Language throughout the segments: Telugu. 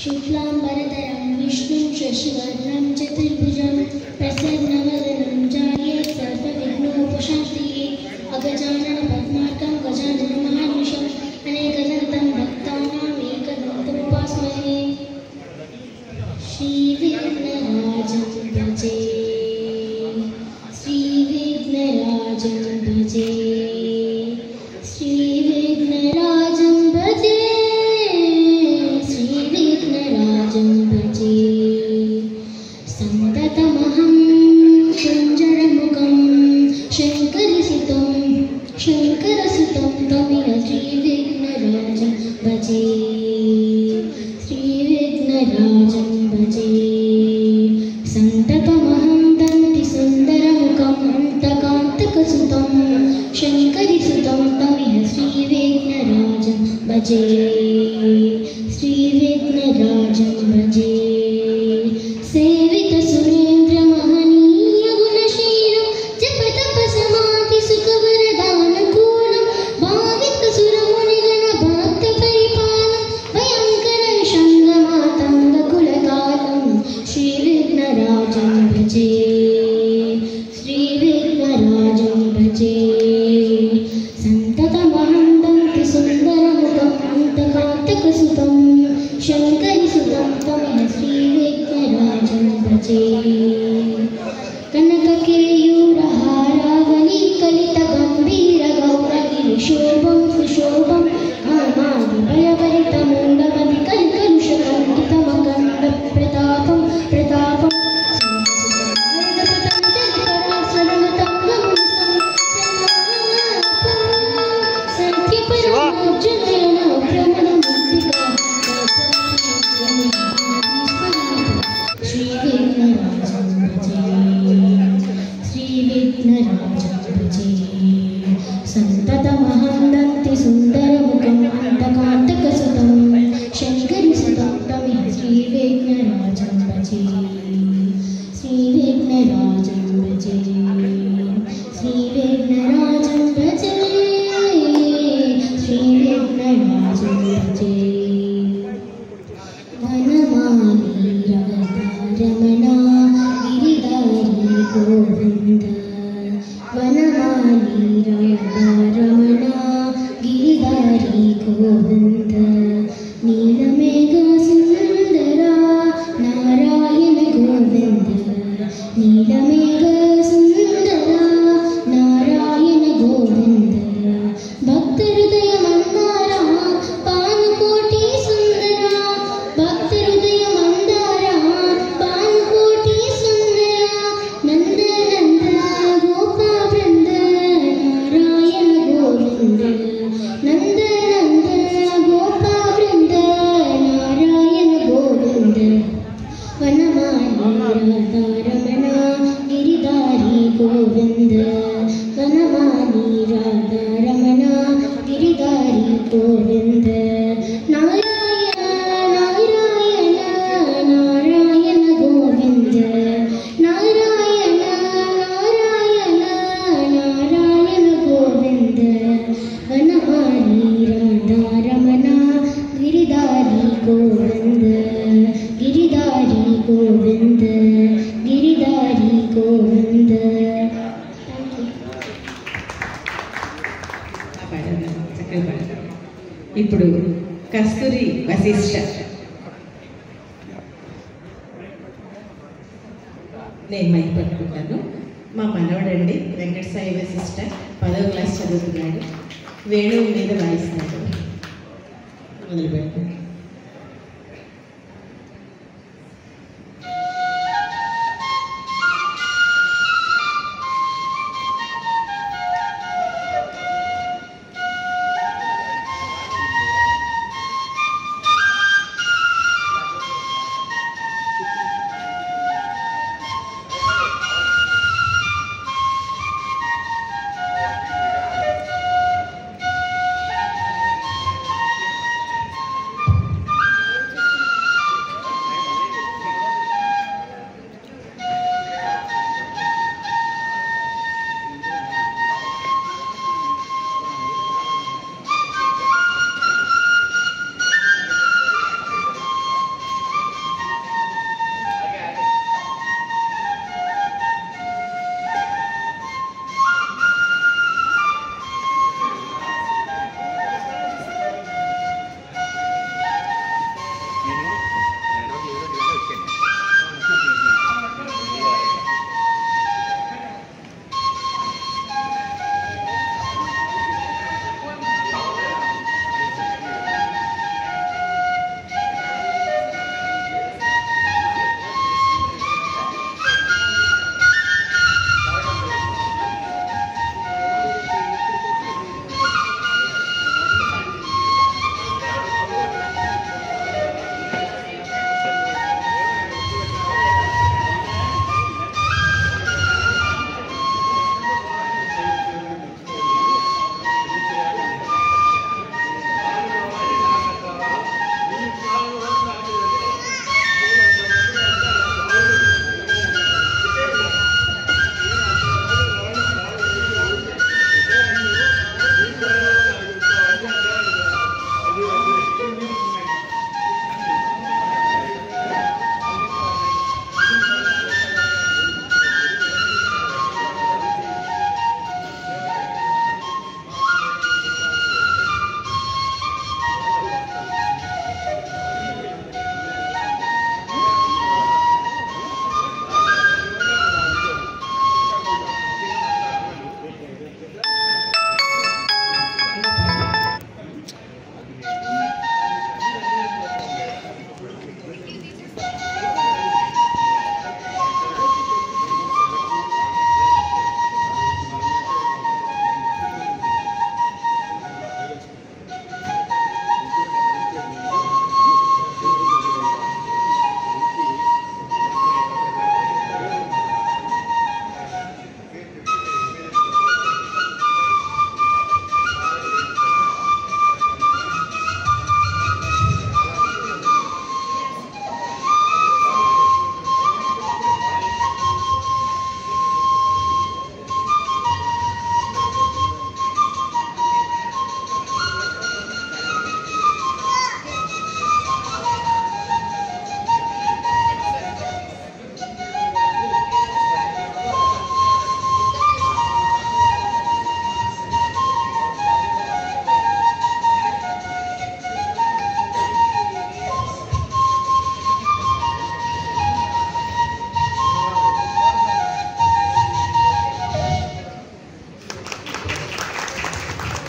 शुक्लांबरधरं विष्णुं शशिवर्णं चतुर्भुजं प्रसन्नवदनं ध्यायेत् सर्वविघ्नोपशान्तये अगजाननपद्मार्कं गजाननमहार्निशम् अनेकदन्तं भक्तानां एकदन्तमुपास्महे श्रीविघ्नराजं भजे श्रीविघ्नराजं भजे श्रीविघ्नराजं भजे श्रीविघ्नराजं भजे सन्ततमहं कुञ्जरमुखं शङ्करसुतं तमिह श्रीविघ्नराजं भजे श्रीविघ्नराजं भजे सन्ततमहं दन्तिसुन्दरमुखं हन्तकान्तकसुतं शङ्करसुतं तमिह श्रीविघ्नराजं भजे श्रीविघ्नराजं भजे सेवितसुरेन्द्रमहनीयगुणशीलं जपतपसमाधिसुखवरदानकूलं भावितसुरमुनिगणभक्तपरिपालं भयङ्करविषङ्गमातङ्गकुलकालं श्रीविघ्नराजं भजे श्रीविघ्नराजं भजे सन्ततमहं दन्तिसुन्दरमुखं हन्तकान्तकसुतं शङ्करसुतं तमिह श्रीविघ्नराजं भजे कनककेयूरहारावलीकलितगम्भीरगौरगिरिशोभं सुशोभं मामादिभयभरितमण्डमदिकल्कलुषकण्डितमकण्डप्रतापं प्रतापं श्रीविघ्नराजं भजे श्रीविघ्नराजं भजे सन्ततमहं दन्तिसुन्दरमुखं हन्तकान्तकसुतं शङ्करसुतं तमिह श्रीविघ्नराजं भजे श्रीविघ्नराजं भजे श्रीविघ्नराजं भजे श्रीविघ्नराजं भजे वनमाली रमणा गिरिधारी गोविन्द वनमाली रमणा गिरिधारी गोविन्द नीलमेघसुन्दरा नारायण गोविन्द नीलमेघसुन्दरा नारायण गोविन्द भक्तहृदयमन्दारा पानुकोटि सुन्दरा भक्तहृदयमन्दारा पानुकोटि सुन्दरा नन्द गोपावृन्द नारायण गोविन्द नन्द गोपावृन्द नारायण गोविन्द वनमाली राधारमणा गिरिधारी गोविन्द वनमाली राधारमणा गिरिधारी गोविन्द नारायण नारायण नारायण गोविन्द नारायण नारायण नारायण गोविन्द वनमाली राधारमणा गिरिधारी गोविन्द गिरिधारी गोविन्द गिरिधारी गोविन्द ఇప్పుడు కస్తూరి వశిష్ఠ నేను మైక్ పట్టుకుంటాను. మా మనవడండి వెంకట సాయి వశిష్ఠ 10వ క్లాస్ చదువుతున్నాడు. వేణువు మీద వాయిస్తాడు. మొదలు పెడతాను.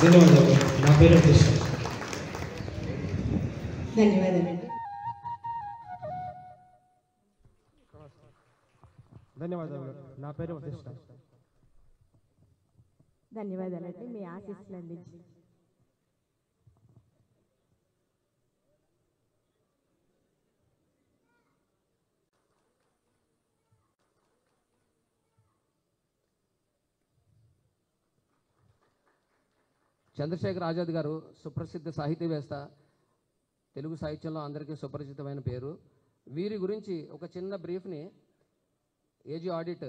ధన్యవాదాలు. నా పేరు కృష్ణ. ధన్యవాదాలండి. ధన్యవాదాలు. నా పేరు వశిష్ఠ. ధన్యవాదాలండి మీ ఆశీస్సులు అందించి. చంద్రశేఖర్ ఆజాద్ గారు సుప్రసిద్ధ సాహితీవేత్త, తెలుగు సాహిత్యంలో అందరికీ సుపరిచితమైన పేరు. వీరి గురించి ఒక చిన్న బ్రీఫ్ని AG audit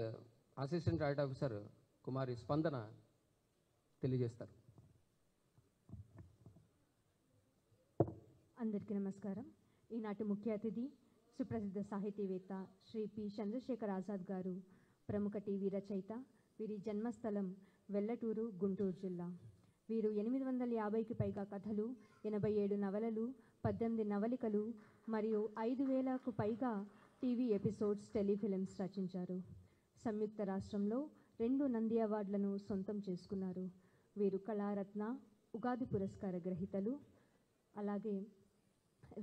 assistant audit officer కుమారి స్పందన తెలియజేస్తారు. అందరికీ నమస్కారం. ఈనాటి ముఖ్య అతిథి సుప్రసిద్ధ సాహితీవేత్త శ్రీ పి చంద్రశేఖర్ ఆజాద్ గారు. ప్రముఖ టీవీ రచయిత. వీరి జన్మస్థలం వెల్లటూరు, గుంటూరు జిల్లా. వీరు 850కి పైగా కథలు, 87 నవలలు, 18 నవలికలు మరియు 5000కు పైగా టీవీ ఎపిసోడ్స్, టెలిఫిలిమ్స్ రచించారు. సంయుక్త రాష్ట్రంలో 2 నంది అవార్డులను సొంతం చేసుకున్నారు. వీరు కళారత్న, ఉగాది పురస్కార గ్రహీతలు. అలాగే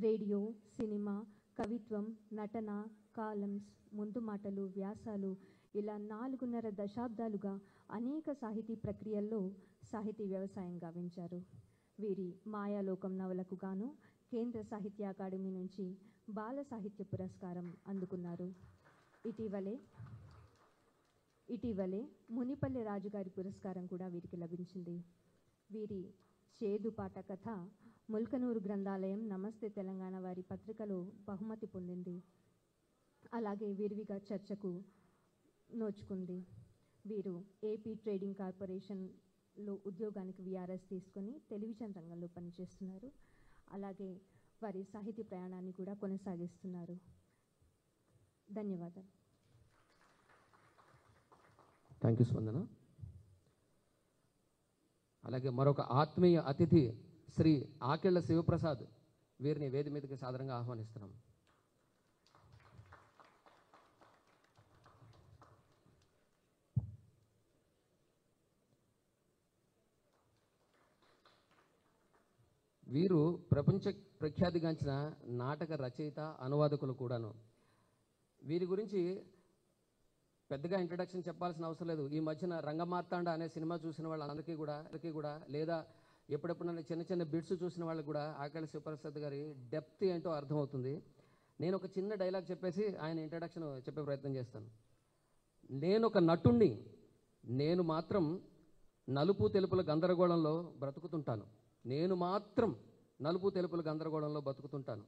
రేడియో, సినిమా, కవిత్వం, నటన, కాలమ్స్, ముందు మాటలు, వ్యాసాలు ఇలా 4.5 దశాబ్దాలుగా అనేక సాహితీ ప్రక్రియల్లో సాహితీ వ్యవసాయం గావించారు. వీరి మాయాలోకం నవలకు గాను కేంద్ర సాహిత్య అకాడమీ నుంచి బాల సాహిత్య పురస్కారం అందుకున్నారు. ఇటీవలే మునిపల్లి రాజుగారి పురస్కారం కూడా వీరికి లభించింది. వీరి చేదు పాట కథ ముల్కనూరు గ్రంథాలయం నమస్తే తెలంగాణ వారి పత్రికలో బహుమతి పొందింది. అలాగే విరివిగా చర్చకు నోచుకుంది. వీరు ఏపీ ట్రేడింగ్ కార్పొరేషన్లో ఉద్యోగానికి విఆర్ఎస్ తీసుకొని టెలివిజన్ రంగంలో పనిచేస్తున్నారు. అలాగే వారి సాహితీ ప్రయాణాన్ని కూడా కొనసాగిస్తున్నారు. ధన్యవాదాలు. థ్యాంక్ యూ స్పందన. అలాగే మరొక ఆత్మీయ అతిథి శ్రీ ఆకెళ్ల శివప్రసాద్, వీరిని వేది మీదకి సాదరంగా ఆహ్వానిస్తున్నాం. వీరు ప్రపంచ ప్రఖ్యాతిగాంచిన నాటక రచయిత, అనువాదకులు కూడాను. వీరి గురించి పెద్దగా ఇంట్రడక్షన్ చెప్పాల్సిన అవసరం లేదు. ఈ మధ్యన రంగమార్తాండ అనే సినిమా చూసిన వాళ్ళందరికీ కూడా లేదా ఎప్పుడెప్పుడైనా చిన్న చిన్న బిట్స్ చూసిన వాళ్ళకి కూడా ఆకెళ్ల శివప్రసాద్ గారి డెప్త్ ఏంటో అర్థమవుతుంది. నేను ఒక చిన్న డైలాగ్ చెప్పేసి ఆయన ఇంట్రడక్షన్ చెప్పే ప్రయత్నం చేస్తాను. నేను ఒక నటుణ్ణి, నేను మాత్రం నలుపు తెలుపుల గందరగోళంలో బ్రతుకుతుంటాను. నేను మాత్రం నలుపు తెలుపుల గందరగోళంలో బతుకుతుంటాను.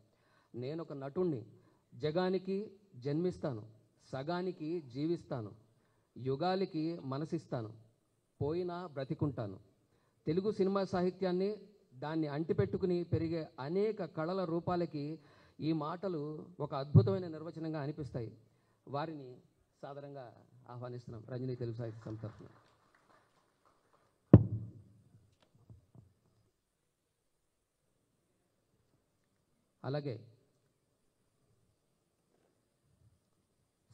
నేను ఒక నటుణ్ణి, జగానికి జన్మిస్తాను, సగానికి జీవిస్తాను, యుగాలికి మనసిస్తాను, పోయినా బ్రతికుంటాను. తెలుగు సినిమా సాహిత్యాన్ని, దాన్ని అంటిపెట్టుకుని పెరిగే అనేక కళల రూపాలకి ఈ మాటలు ఒక అద్భుతమైన నిర్వచనంగా అనిపిస్తాయి. వారిని సాదరంగా ఆహ్వానిస్తున్నాం రంజని తెలుగు సాహిత్య సంస్థ తరఫున. అలాగే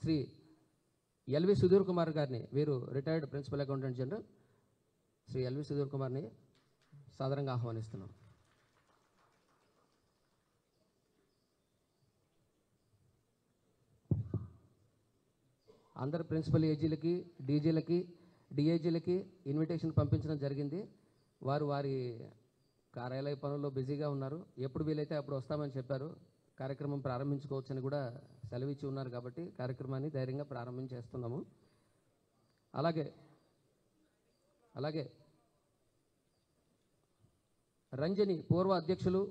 శ్రీ ఎల్వి సుధీర్ కుమార్ గారిని, వీరు retired principal accountant general, Shri LV Sudheer కుమార్ని సాదరంగా ఆహ్వానిస్తున్నాం. అందరు ప్రిన్సిపల్ ఏజీలకి, డీజీలకి, డిఐజీలకి ఇన్విటేషన్ పంపించడం జరిగింది. వారు వారి కార్యాలయ పనుల్లో బిజీగా ఉన్నారు. ఎప్పుడు వీలైతే అప్పుడు వస్తామని చెప్పారు. కార్యక్రమం ప్రారంభించుకోవచ్చని కూడా సెలవిచ్చి ఉన్నారు. కాబట్టి కార్యక్రమాన్ని ధైర్యంగా ప్రారంభించేస్తున్నాము. అలాగే రంజని పూర్వ అధ్యక్షులు,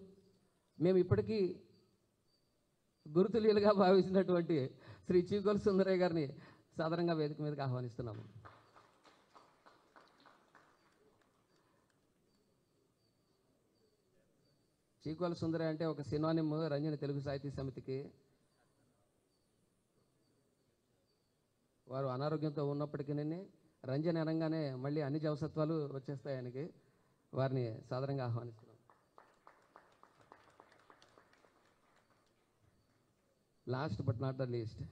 మేము ఇప్పటికీ గురుతులీలుగా భావించినటువంటి శ్రీ చీకోలు సుందరయ్య గారిని సాధారణంగా వేదిక మీదకి ఆహ్వానిస్తున్నాము. చీకోల సుందరయ్య అంటే ఒక సినానిమ్ రంజని తెలుగు సాహితీ సమితికి. వారు అనారోగ్యంతో ఉన్నప్పటికీ రంజని అనగానే మళ్ళీ అన్ని జవసత్వాలు వచ్చేస్తాయి ఆయనకి. వారిని సాధారణంగా ఆహ్వానిస్తున్నాం. Last but not the least,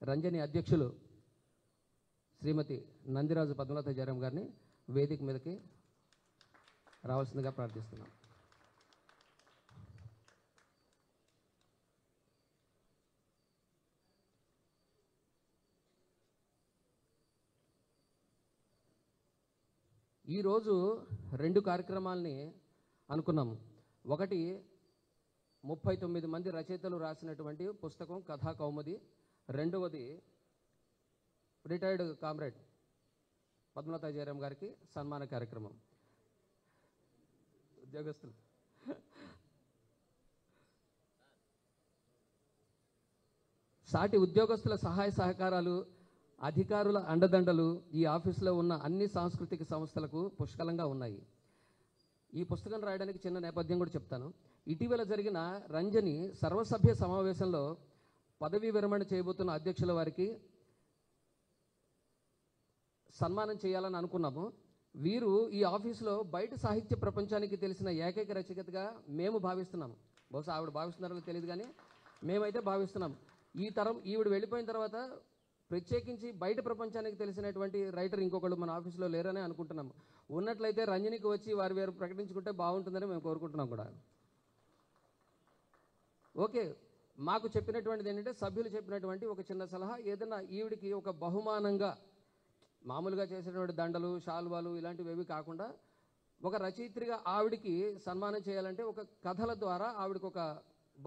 Ranjani అధ్యక్షులు శ్రీమతి నందిరాజు పద్మనాథ జయరాం గారిని వేదిక మీదకి రావాల్సిందిగా ప్రార్థిస్తున్నాం. ఈరోజు 2 కార్యక్రమాలని అనుకున్నాము. ఒకటి 39 మంది రచయితలు రాసినటువంటి పుస్తకం కథా కౌముది. రెండవది రిటైర్డ్ కామ్రేడ్ పద్మలతా జయరాం గారికి సన్మాన కార్యక్రమం. ఉద్యోగస్తులు సాటి ఉద్యోగస్తుల సహాయ సహకారాలు, అధికారుల అండదండలు ఈ ఆఫీసులో ఉన్న అన్ని సాంస్కృతిక సంస్థలకు పుష్కలంగా ఉన్నాయి. ఈ పుస్తకం రాయడానికి చిన్న నేపథ్యం కూడా చెప్తాను. ఇటీవల జరిగిన రంజని సర్వసభ్య సమావేశంలో పదవీ విరమణ చేయబోతున్న అధ్యక్షుల వారికి సన్మానం చేయాలని అనుకున్నాము. వీరు ఈ ఆఫీసులో బయట సాహిత్య ప్రపంచానికి తెలిసిన ఏకైక రచయితగా మేము భావిస్తున్నాము. బహుశా ఆవిడ భావిస్తున్నారో తెలియదు, కానీ మేమైతే భావిస్తున్నాం. ఈ తరం ఈవిడ వెళ్ళిపోయిన తర్వాత ప్రత్యేకించి బయట ప్రపంచానికి తెలిసినటువంటి రైటర్ ఇంకొకళ్ళు మన ఆఫీసులో లేరని అనుకుంటున్నాము. ఉన్నట్లయితే రంజనికి వచ్చి వారు వేరు ప్రకటించుకుంటే బాగుంటుందని మేము కోరుకుంటున్నాం కూడా. ఓకే, మాకు చెప్పినటువంటిది ఏంటంటే, సభ్యులు చెప్పినటువంటి ఒక చిన్న సలహా, ఏదైనా ఈవిడికి ఒక బహుమానంగా మామూలుగా చేసినటువంటి దండలు, శాల్వాలు ఇలాంటివి ఏవి కాకుండా ఒక రచయిత్రిగా ఆవిడికి సన్మానం చేయాలంటే ఒక కథల ద్వారా ఆవిడకి ఒక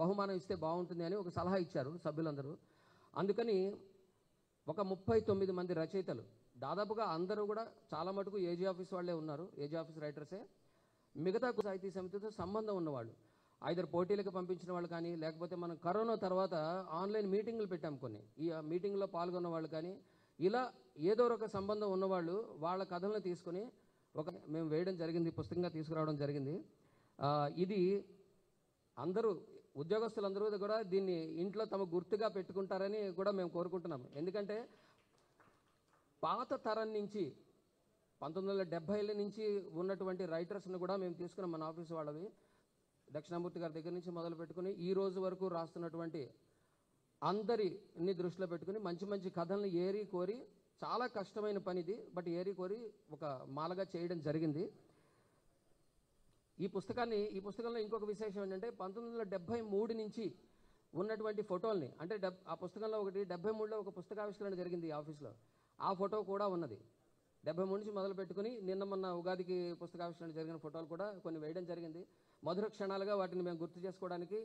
బహుమానం ఇస్తే బాగుంటుంది అని ఒక సలహా ఇచ్చారు సభ్యులందరూ. అందుకని ఒక 39 మంది రచయితలు, దాదాపుగా అందరూ కూడా చాలా మటుకు ఏజీ ఆఫీస్ వాళ్ళే ఉన్నారు, ఏజీ ఆఫీస్ రైటర్సే. మిగతా సాహితీ సమితితో సంబంధం ఉన్నవాళ్ళు, ఐదర్ పోటీలకు పంపించిన వాళ్ళు కానీ, లేకపోతే మనం కరోనా తర్వాత ఆన్లైన్ మీటింగులు పెట్టాం కొన్ని, ఈ మీటింగ్లో పాల్గొన్న వాళ్ళు కానీ, ఇలా ఏదో ఒక సంబంధం ఉన్నవాళ్ళు వాళ్ళ కథలను తీసుకొని మేము వేయడం జరిగింది, పుస్తకంగా తీసుకురావడం జరిగింది. ఇది అందరూ ఉద్యోగస్తులందరూ కూడా దీన్ని ఇంట్లో తమ గుర్తుగా పెట్టుకుంటారని కూడా మేము కోరుకుంటున్నాము. ఎందుకంటే పాత తరం నుంచి 1970ల నుంచి ఉన్నటువంటి రైటర్స్ని కూడా మేము తీసుకున్నాం. మన ఆఫీసు వాళ్ళవి దక్షిణామూర్తి గారి దగ్గర నుంచి మొదలు పెట్టుకుని ఈ రోజు వరకు రాస్తున్నటువంటి అందరిని దృష్టిలో పెట్టుకుని మంచి మంచి కథలను ఏరి కోరి, చాలా కష్టమైన పని ఇది, బట్ ఏరి కోరి ఒక మాలగా చేయడం జరిగింది. ఈ పుస్తకంలో ఇంకొక విశేషం ఏంటంటే 1973 నుంచి ఉన్నటువంటి ఫోటోల్ని, అంటే ఆ పుస్తకంలో ఒకటి 73లో ఒక పుస్తకావిష్కరణ జరిగింది ఈ ఆఫీస్లో, ఆ ఫోటో కూడా ఉన్నది. 73 నుంచి మొదలు పెట్టుకుని మొన్న ఉగాదికి పుస్తకావిష్కరణ జరిగిన ఫోటోలు కూడా కొన్ని వేయడం జరిగింది. మధుర క్షణాలుగా వాటిని మేము గుర్తు చేసుకోవడానికి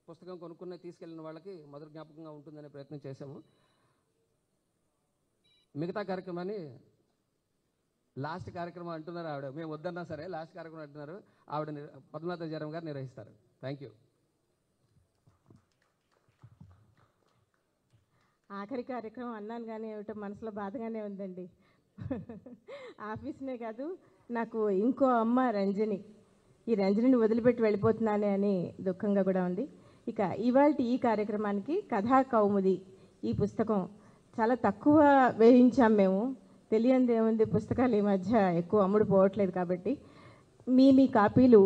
పుస్తకం కొనుక్కుని తీసుకెళ్లిన వాళ్ళకి మధుర జ్ఞాపకంగా ఉంటుందనే ప్రయత్నం చేశాము. మిగతా కార్యక్రమాన్ని లాస్ట్ కార్యక్రమం అంటున్నారు ఆవిడ, మేము వద్దన్నా సరే లాస్ట్ కార్యక్రమం అంటున్నారు ఆవిడ, పద్మనాథ జయరాం గారు నిర్వహిస్తారు. Thank you. ఆఖరి కార్యక్రమం అన్నాను కానీ ఏమిటో మనసులో బాధగానే ఉందండి. ఆఫీస్నే కాదు, నాకు ఇంకో అమ్మ రంజని, ఈ రంజనిని వదిలిపెట్టి వెళ్ళిపోతున్నానే అని దుఃఖంగా కూడా ఉంది. ఇక ఇవాళ ఈ కార్యక్రమానికి కథా కౌముది ఈ పుస్తకం చాలా తక్కువ వేయించాం మేము. తెలియంది ఏముంది, పుస్తకాలు ఈ మధ్య ఎక్కువ అమ్ముడు పోవట్లేదు కాబట్టి మీ కాపీలు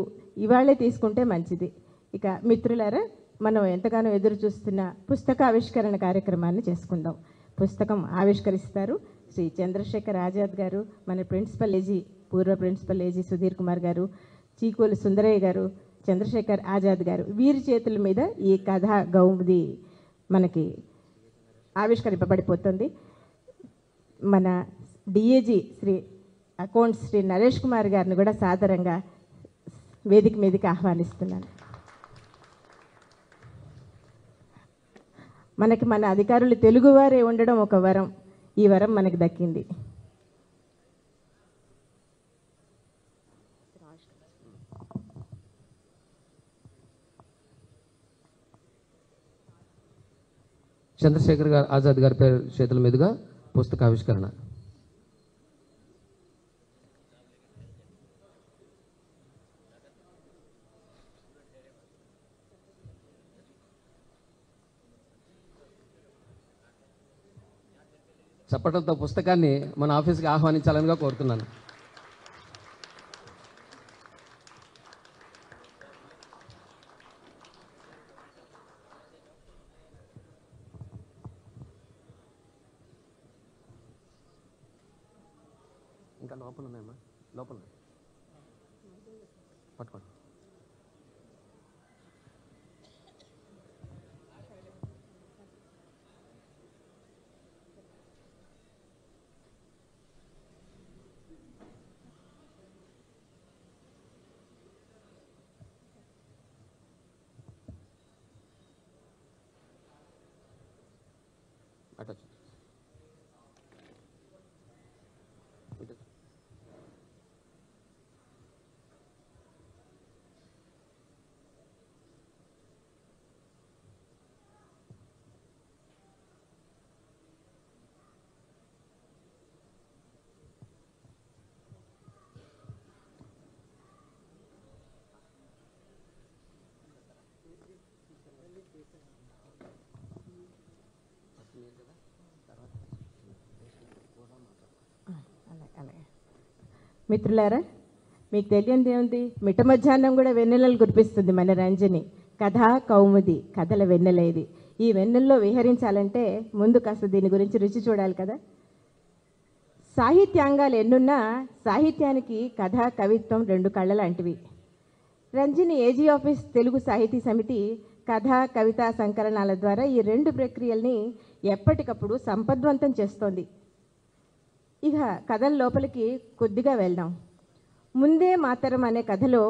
ఇవాళే తీసుకుంటే మంచిది. ఇక మిత్రులారా, మనం ఎంతగానో ఎదురు చూస్తున్న పుస్తక ఆవిష్కరణ కార్యక్రమాన్ని చేసుకుందాం. పుస్తకం ఆవిష్కరిస్తారు శ్రీ చంద్రశేఖర్ ఆజాద్ గారు, మన పూర్వ ప్రిన్సిపల్ ఏజీ సుధీర్ కుమార్ గారు, చీకోలు సుందరయ్య గారు, చంద్రశేఖర్ ఆజాద్ గారు. వీరి చేతుల మీద ఈ కథా కౌముది మనకి ఆవిష్కరింపబడిపోతుంది. మన డిఏజీ అకౌంట్స్ శ్రీ నరేష్ కుమార్ గారిని కూడా సాదరంగా వేదిక మీదకి ఆహ్వానిస్తున్నాను. మన అధికారులు తెలుగువారే ఉండడం ఒక వరం, ఈ వరం మనకు దక్కింది. చంద్రశేఖర్ గారు ఆజాద్ గారి పేరు చేతుల మీదుగా పుస్తక ఆవిష్కరణ. చప్పట్లతో పుస్తకాన్ని మన ఆఫీస్కి ఆహ్వానించాలనిగా కోరుతున్నాను. ఇంకా లోపల ఉన్నాయమ్మా. లోపల పట్టుకోండి. అటొచ్చు. మిత్రులారా, మీకు తెలియంది ఏముంది, మిట్ట మధ్యాహ్నం కూడా వెన్నెలలు కురిపిస్తుంది మన రంజని. కథా కౌముది, కథల వెన్నెల ఇది. ఈ వెన్నెల్లో విహరించాలంటే ముందు కాస్త దీని గురించి రుచి చూడాలి కదా. సాహిత్యాంగాలు ఎన్నున్నా సాహిత్యానికి కథ కవిత్వం రెండు కళ్ళ లాంటివి. రంజని ఏజీ ఆఫీస్ తెలుగు సాహితీ సమితి కథ కవితా సంకలనాల ద్వారా ఈ రెండు ప్రక్రియల్ని ఎప్పటికప్పుడు సంపద్వంతం చేస్తోంది. ఇక కథల లోపలికి కొద్దిగా వెళ్దాం. ముందే మాతరం అనే కథలో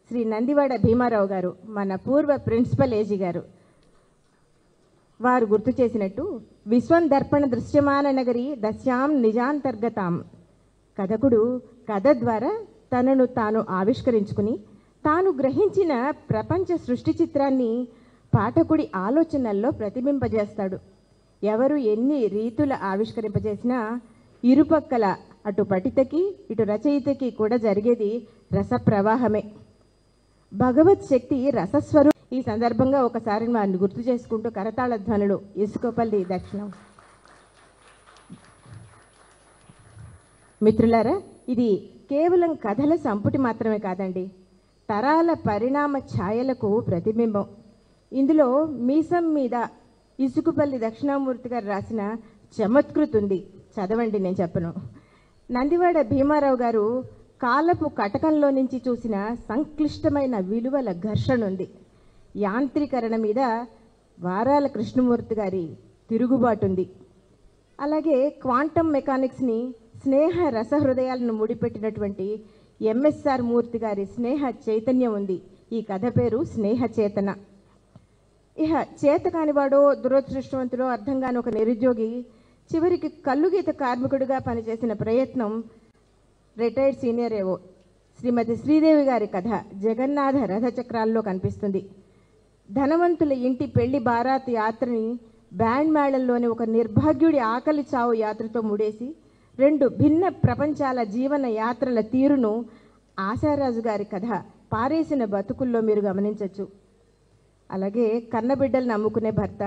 శ్రీ నందివాడ భీమారావు గారు, మన పూర్వ ప్రిన్సిపల్ ఏజీ గారు, వారు గుర్తు చేసినట్టు విశ్వం దర్పణ దృశ్యమాన నగరి దశ్యాం నిజాంతర్గతాం. కథకుడు కథ ద్వారా తనను తాను ఆవిష్కరించుకుని తాను గ్రహించిన ప్రపంచ సృష్టి చిత్రాన్ని పాఠకుడి ఆలోచనల్లో ప్రతిబింబజేస్తాడు. ఎవరు ఎన్ని రీతుల ఆవిష్కరింపజేసినా ఇరుపక్కల అటు పఠితకి ఇటు రచయితకి కూడా జరిగేది రసప్రవాహమే. భగవత్ శక్తి రసస్వరూపం. ఈ సందర్భంగా ఒకసారి వారిని గుర్తు చేసుకుంటూ కరతాళ ధ్వనులు ఇసుకపల్లి దక్షిణం. మిత్రులారా, ఇది కేవలం కథల సంపుటి మాత్రమే కాదండి, తరాల పరిణామ ఛాయలకు ప్రతిబింబం. ఇందులో మీసం మీద ఇసుకపల్లి దక్షిణామూర్తి గారు రాసిన చమత్కృతి ఉంది, చదవండి, నేను చెప్పను. నందివాడ భీమారావు గారు కాలపు కటకంలో నుంచి చూసిన సంక్లిష్టమైన విలువల ఘర్షణ ఉంది. యాంత్రీకరణ మీద వారాల కృష్ణమూర్తి గారి తిరుగుబాటు ఉంది. అలాగే క్వాంటమ్ మెకానిక్స్ని స్నేహ రసహృదయాలను ముడిపెట్టినటువంటి ఎంఎస్ఆర్ మూర్తి గారి స్నేహ చైతన్యం ఉంది. ఈ కథ పేరు స్నేహ చేతన. ఇహ చేత కానివాడో దురదృష్టవంతుడో అర్థం కాని ఒక నిరుద్యోగి చివరికి కల్లుగీత కార్మికుడిగా పనిచేసిన ప్రయత్నం రిటైర్డ్ సీనియర్ ఏవో శ్రీమతి శ్రీదేవి గారి కథ జగన్నాథ రథచక్రాల్లో కనిపిస్తుంది. ధనవంతుల ఇంటి పెళ్లి బారాత్ యాత్రని బ్యాండ్ మేళంలోని ఒక నిర్భాగ్యుడి ఆకలి చావు యాత్రతో ముడేసి రెండు భిన్న ప్రపంచాల జీవన యాత్రల తీరును ఆశారాజు గారి కథ పారేసిన బతుకుల్లో మీరు గమనించవచ్చు. అలాగే కన్నబిడ్డలు నమ్ముకునే భర్త,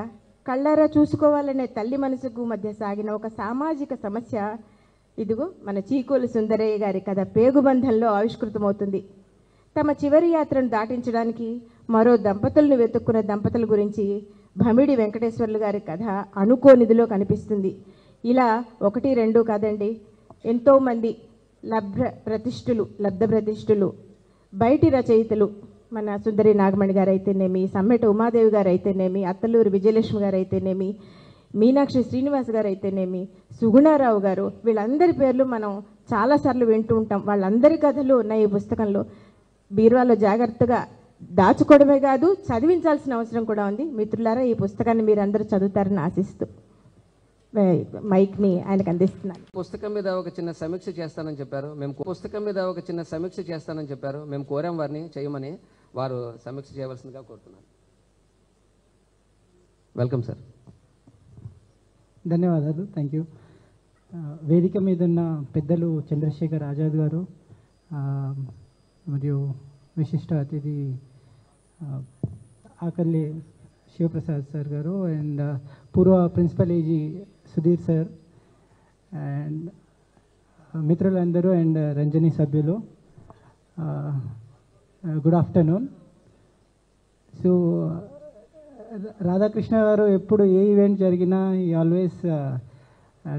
కళ్ళారా చూసుకోవాలనే తల్లి మనసుకు మధ్య సాగిన ఒక సామాజిక సమస్య ఇదిగో మన చీకోలు సుందరయ్య గారి కథ పేగుబంధంలో ఆవిష్కృతమవుతుంది. తమ చివరి యాత్రను దాటించడానికి మరో దంపతులను వెతుక్కున్న దంపతుల గురించి భమిడి వెంకటేశ్వర్లు గారి కథ అనుకోనిదిలో కనిపిస్తుంది. ఇలా ఒకటి రెండు కాదండి, ఎంతోమంది లబ్ధ ప్రతిష్ఠులు బయటి రచయితలు, మన సుందరి నాగమణి గారు అయితేనేమి, సమ్మెట ఉమాదేవి గారు అయితేనేమి, అత్తలూరు విజయలక్ష్మి గారు అయితేనేమి, మీనాక్షి శ్రీనివాస్ గారు అయితేనేమి, సుగుణారావు గారు, వీళ్ళందరి పేర్లు మనం చాలాసార్లు వింటూ ఉంటాం. వాళ్ళందరి కథలు ఉన్నాయి ఈ పుస్తకంలో. బీరువాలో జాగ్రత్తగా దాచుకోవడమే కాదు, చదివించాల్సిన అవసరం కూడా ఉంది. మిత్రులారా, ఈ పుస్తకాన్ని మీరు అందరూ చదువుతారని ఆశిస్తూ మైక్ని ఆయనకు అందిస్తున్నాను. పుస్తకం మీద ఒక చిన్న సమీక్ష చేస్తానని చెప్పారు. మేము కోరాం వారిని చేయమని. వారు సమీక్ష చేయవలసిందిగా కోరుతున్నాను. Welcome sir. ధన్యవాదాలు. Thank you. వేదిక మీద ఉన్న పెద్దలు చంద్రశేఖర్ ఆజాద్ గారు మరియు విశిష్ట అతిథి ఆకల్లి శివప్రసాద్ సార్ గారు అండ్ పూర్వ principal AG Sudhir sir and మిత్రులందరూ అండ్ రంజని సభ్యులు, గుడ్ ఆఫ్టర్నూన్. సో రాధాకృష్ణ గారు ఎప్పుడు ఏ ఈవెంట్ జరిగినా ఈ always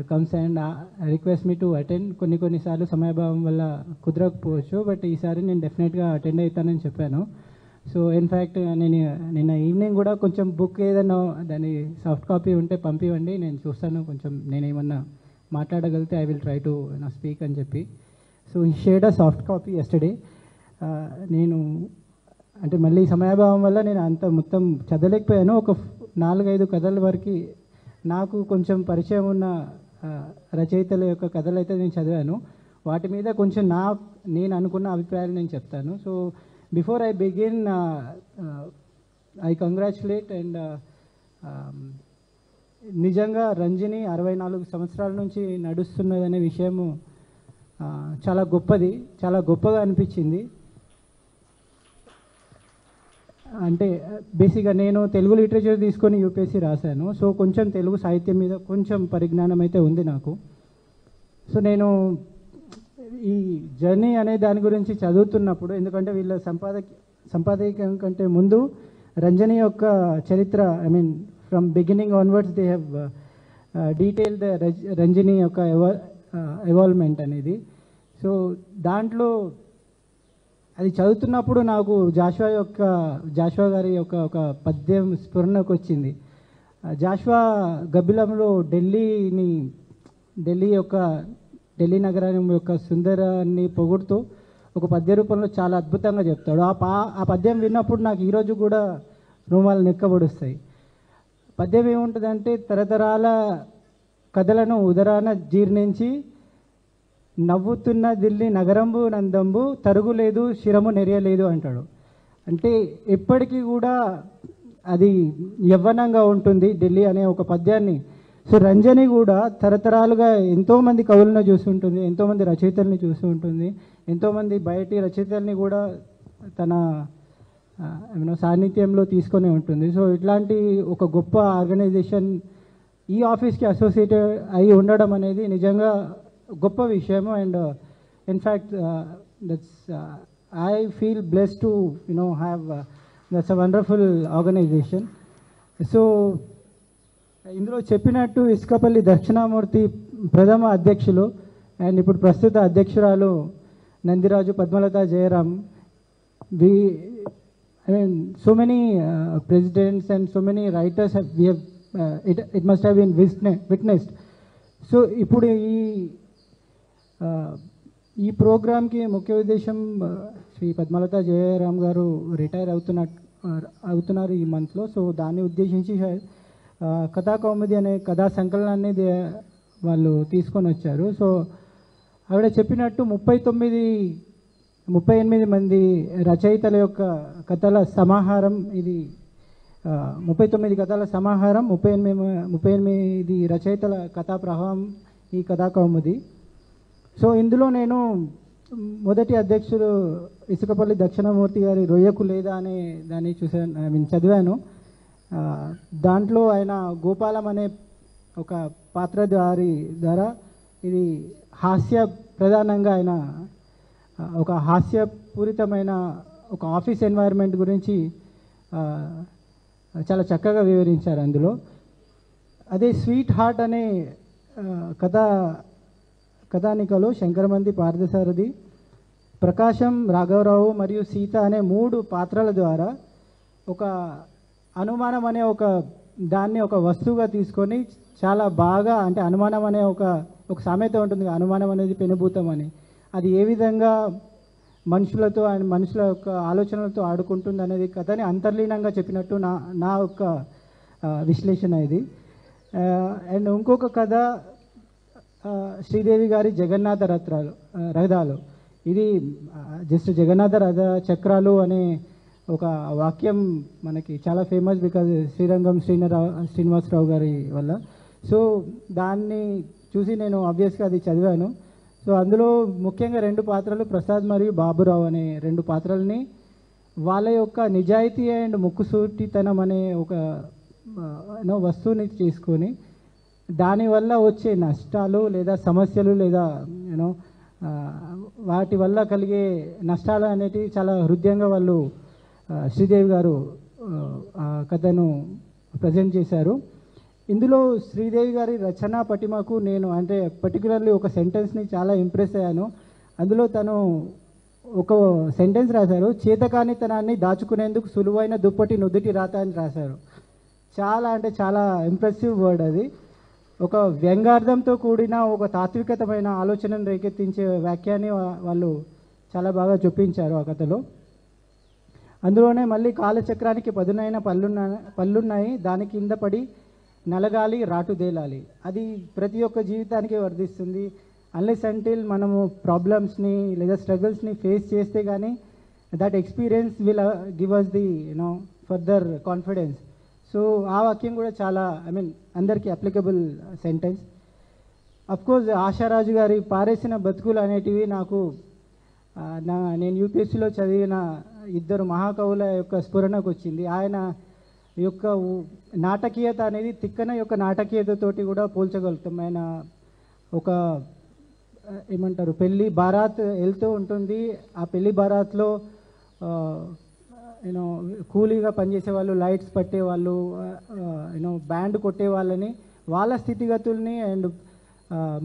comes and request me to attend. కొన్నిసార్లు సమయభావం వల్ల కుదరకపోవచ్చు, బట్ ఈసారి నేను డెఫినెట్గా అటెండ్ అవుతానని చెప్పాను. సో ఇన్ఫ్యాక్ట్ నేను నిన్న ఈవినింగ్ కూడా కొంచెం బుక్ ఏదైనా దాని సాఫ్ట్ కాపీ ఉంటే పంపివ్వండి, నేను చూస్తాను, కొంచెం నేను ఏమన్నా మాట్లాడగలిగితే I will try to speak అని చెప్పి. సో ఈ shared a soft copy yesterday. నేను అంటే మళ్ళీ సమయాభావం వల్ల నేను అంత మొత్తం చదవలేకపోయాను. ఒక 4-5 కథల వరకు నాకు కొంచెం పరిచయం ఉన్న రచయితల యొక్క కథలు అయితే నేను చదివాను. వాటి మీద కొంచెం నేను అనుకున్న అభిప్రాయాలు నేను చెప్తాను. So before I begin, I congratulate and నిజంగా రంజని 64 సంవత్సరాల నుంచి నడుస్తున్నదనే విషయము చాలా గొప్పది, చాలా గొప్పగా అనిపించింది. అంటే బేసిక్గా నేను తెలుగు లిటరేచర్ తీసుకొని యూపీఎస్సీ రాశాను. సో కొంచెం తెలుగు సాహిత్యం మీద కొంచెం పరిజ్ఞానం అయితే ఉంది నాకు. సో నేను ఈ జర్నీ అనే దాని గురించి చదువుతున్నప్పుడు, ఎందుకంటే వీళ్ళ సంపాదకీయం కంటే ముందు రంజని యొక్క చరిత్ర, I mean from beginning onwards they have detail the Ranjani యొక్క ఎవాల్వ్మెంట్ అనేది. సో దాంట్లో అది చదువుతున్నప్పుడు నాకు జాషువా గారి ఒక పద్యం స్ఫురణకు వచ్చింది. జాషువా గబ్బిలంలో ఢిల్లీ నగరం యొక్క సుందరాన్ని పొగుడుతూ ఒక పద్య రూపంలో చాలా అద్భుతంగా చెప్తాడు. ఆ పద్యం విన్నప్పుడు నాకు ఈరోజు కూడా రూమాలు నెక్కబడుస్తాయి. పద్యం ఏముంటుందంటే, తరతరాల కథలను ఉదరాన జీర్ణించి నవ్వుతున్న ఢిల్లీ నగరంబు నందంబు తరుగులేదు శిరము నెరియలేదు అంటాడు. అంటే ఎప్పటికీ కూడా అది యవ్వనంగా ఉంటుంది ఢిల్లీ అనే ఒక పద్యాన్ని. సో రంజని కూడా తరతరాలుగా ఎంతోమంది కవులను చూసి ఉంటుంది, ఎంతోమంది రచయితల్ని చూసి ఉంటుంది, ఎంతోమంది బయటి రచయితల్ని కూడా తన సాన్నిధ్యంలో తీసుకొని ఉంటుంది. సో ఇట్లాంటి ఒక గొప్ప ఆర్గనైజేషన్ ఈ ఆఫీస్కి అసోసియేటెడ్ అయి ఉండడం అనేది నిజంగా గొప్ప విషయము. And in fact I feel blessed to have that's a wonderful organization. So ఇందులో చెప్పినట్టు ఇసుకపల్లి దక్షిణామూర్తి ప్రథమ అధ్యక్షులు అండ్ ఇప్పుడు ప్రస్తుత అధ్యక్షురాలు Nandiraju Padmalatha Jayaram. I mean, so many presidents and so many writers it must have been witnessed. So ఇప్పుడు ఈ ప్రోగ్రామ్కి ముఖ్య ఉద్దేశం, శ్రీ పద్మలత జయరాం గారు రిటైర్ అవుతున్నారు ఈ మంత్లో. సో దాన్ని ఉద్దేశించి కథా కౌముది అనే కథా సంకలనాన్ని వాళ్ళు తీసుకొని వచ్చారు. సో ఆవిడ చెప్పినట్టు 38 మంది రచయితల యొక్క కథల సమాహారం ఇది. 39 కథల సమాహారం, 38 రచయితల కథా ప్రవాహం ఈ కథా కౌముది. సో ఇందులో నేను మొదటి అధ్యక్షుడు ఇసుకపల్లి దక్షిణామూర్తి గారి రొయ్యకు లేదా అనే దాన్ని చదివాను. దాంట్లో ఆయన గోపాలం అనే ఒక పాత్రధారి ద్వారా ఇది హాస్య ప్రధానంగా ఆయన ఒక హాస్యపూరితమైన ఒక ఆఫీస్ ఎన్వైర్న్మెంట్ గురించి చాలా చక్కగా వివరించారు అందులో. అదే స్వీట్ హార్ట్ అనే కథానికలో శంకరమంది పార్థసారథి, ప్రకాశం రాఘవరావు మరియు సీత అనే 3 పాత్రల ద్వారా ఒక అనుమానం అనే ఒక దాన్ని ఒక వస్తువుగా తీసుకొని చాలా బాగా, అంటే అనుమానం అనే ఒక సామెత ఉంటుంది, అనుమానం అనేది పెనుభూతం అని. అది ఏ విధంగా మనుషులతో అండ్ మనుషుల యొక్క ఆలోచనలతో ఆడుకుంటుంది అనేది కథని అంతర్లీనంగా చెప్పినట్టు నా యొక్క విశ్లేషణ ఇది. అండ్ ఇంకొక కథ శ్రీదేవి గారి జగన్నాథ రథాలు. ఇది జస్ట్ జగన్నాథ రథ చక్రాలు అనే ఒక వాక్యం మనకి చాలా ఫేమస్ బికాజ్ శ్రీరంగం శ్రీనివాసరావు గారి వల్ల. సో దాన్ని చూసి నేను ఆబ్వియస్గా అది చదివాను. సో అందులో ముఖ్యంగా 2 పాత్రలు ప్రసాద్ మరియు బాబురావు అనే 2 పాత్రల్ని వాళ్ళ యొక్క నిజాయితీ అండ్ ముక్కుసూటితనం అనే ఒక వస్తువుని తీసుకొని దానివల్ల వచ్చే నష్టాలు లేదా సమస్యలు లేదా వాటి వల్ల కలిగే నష్టాలు అనేటివి చాలా హృదయంగా వాళ్ళు శ్రీదేవి గారు కథను ప్రజెంట్ చేశారు. ఇందులో శ్రీదేవి గారి రచనా పటిమకు నేను అంటే పర్టికులర్లీ ఒక సెంటెన్స్ని చాలా ఇంప్రెస్ అయ్యాను. అందులో తను ఒక సెంటెన్స్ రాశారు, చేతకానితనాన్ని దాచుకునేందుకు సులువైన దుప్పటి నుదుటి రాత అని రాశారు. చాలా అంటే చాలా ఇంప్రెసివ్ వర్డ్ అది. ఒక వ్యంగార్థంతో కూడిన ఒక తాత్వికతమైన ఆలోచనను రేకెత్తించే వాక్యాన్ని వాళ్ళు చాలా బాగా చూపించారు ఆ కథలో. అందులోనే మళ్ళీ కాలచక్రానికి పదునైన పళ్ళున్నాయి, దాని కింద పడి నలగాలి రాటుదేలాలి. అది ప్రతి ఒక్క జీవితానికి వర్తిస్తుంది. అన్లెస్ అంటిల్ మనము ప్రాబ్లమ్స్ని లేదా స్ట్రగుల్స్ని ఫేస్ చేస్తే కానీ that experience will give us the further confidence. So ఆ వాక్యం కూడా చాలా అందరికీ అప్లికబుల్ సెంటెన్స్. అఫ్కోర్స్ ఆశారాజు గారి పారేసిన బతుకులు అనేటివి నాకు నేను యూపీఎస్సీలో చదివిన ఇద్దరు మహాకవుల యొక్క స్ఫురణకు వచ్చింది. ఆయన యొక్క నాటకీయత అనేది తిక్కన యొక్క నాటకీయతతోటి కూడా పోల్చగలుగుతాం. ఆయన ఒక ఏమంటారు పెళ్ళి బారాత్ వెళ్తూ ఉంటుంది. ఆ పెళ్ళి బారాత్లో కూలీగా పనిచేసే వాళ్ళు, లైట్స్ పట్టే వాళ్ళు, బ్యాండ్ కొట్టే వాళ్ళని, వాళ్ళ స్థితిగతుల్ని అండ్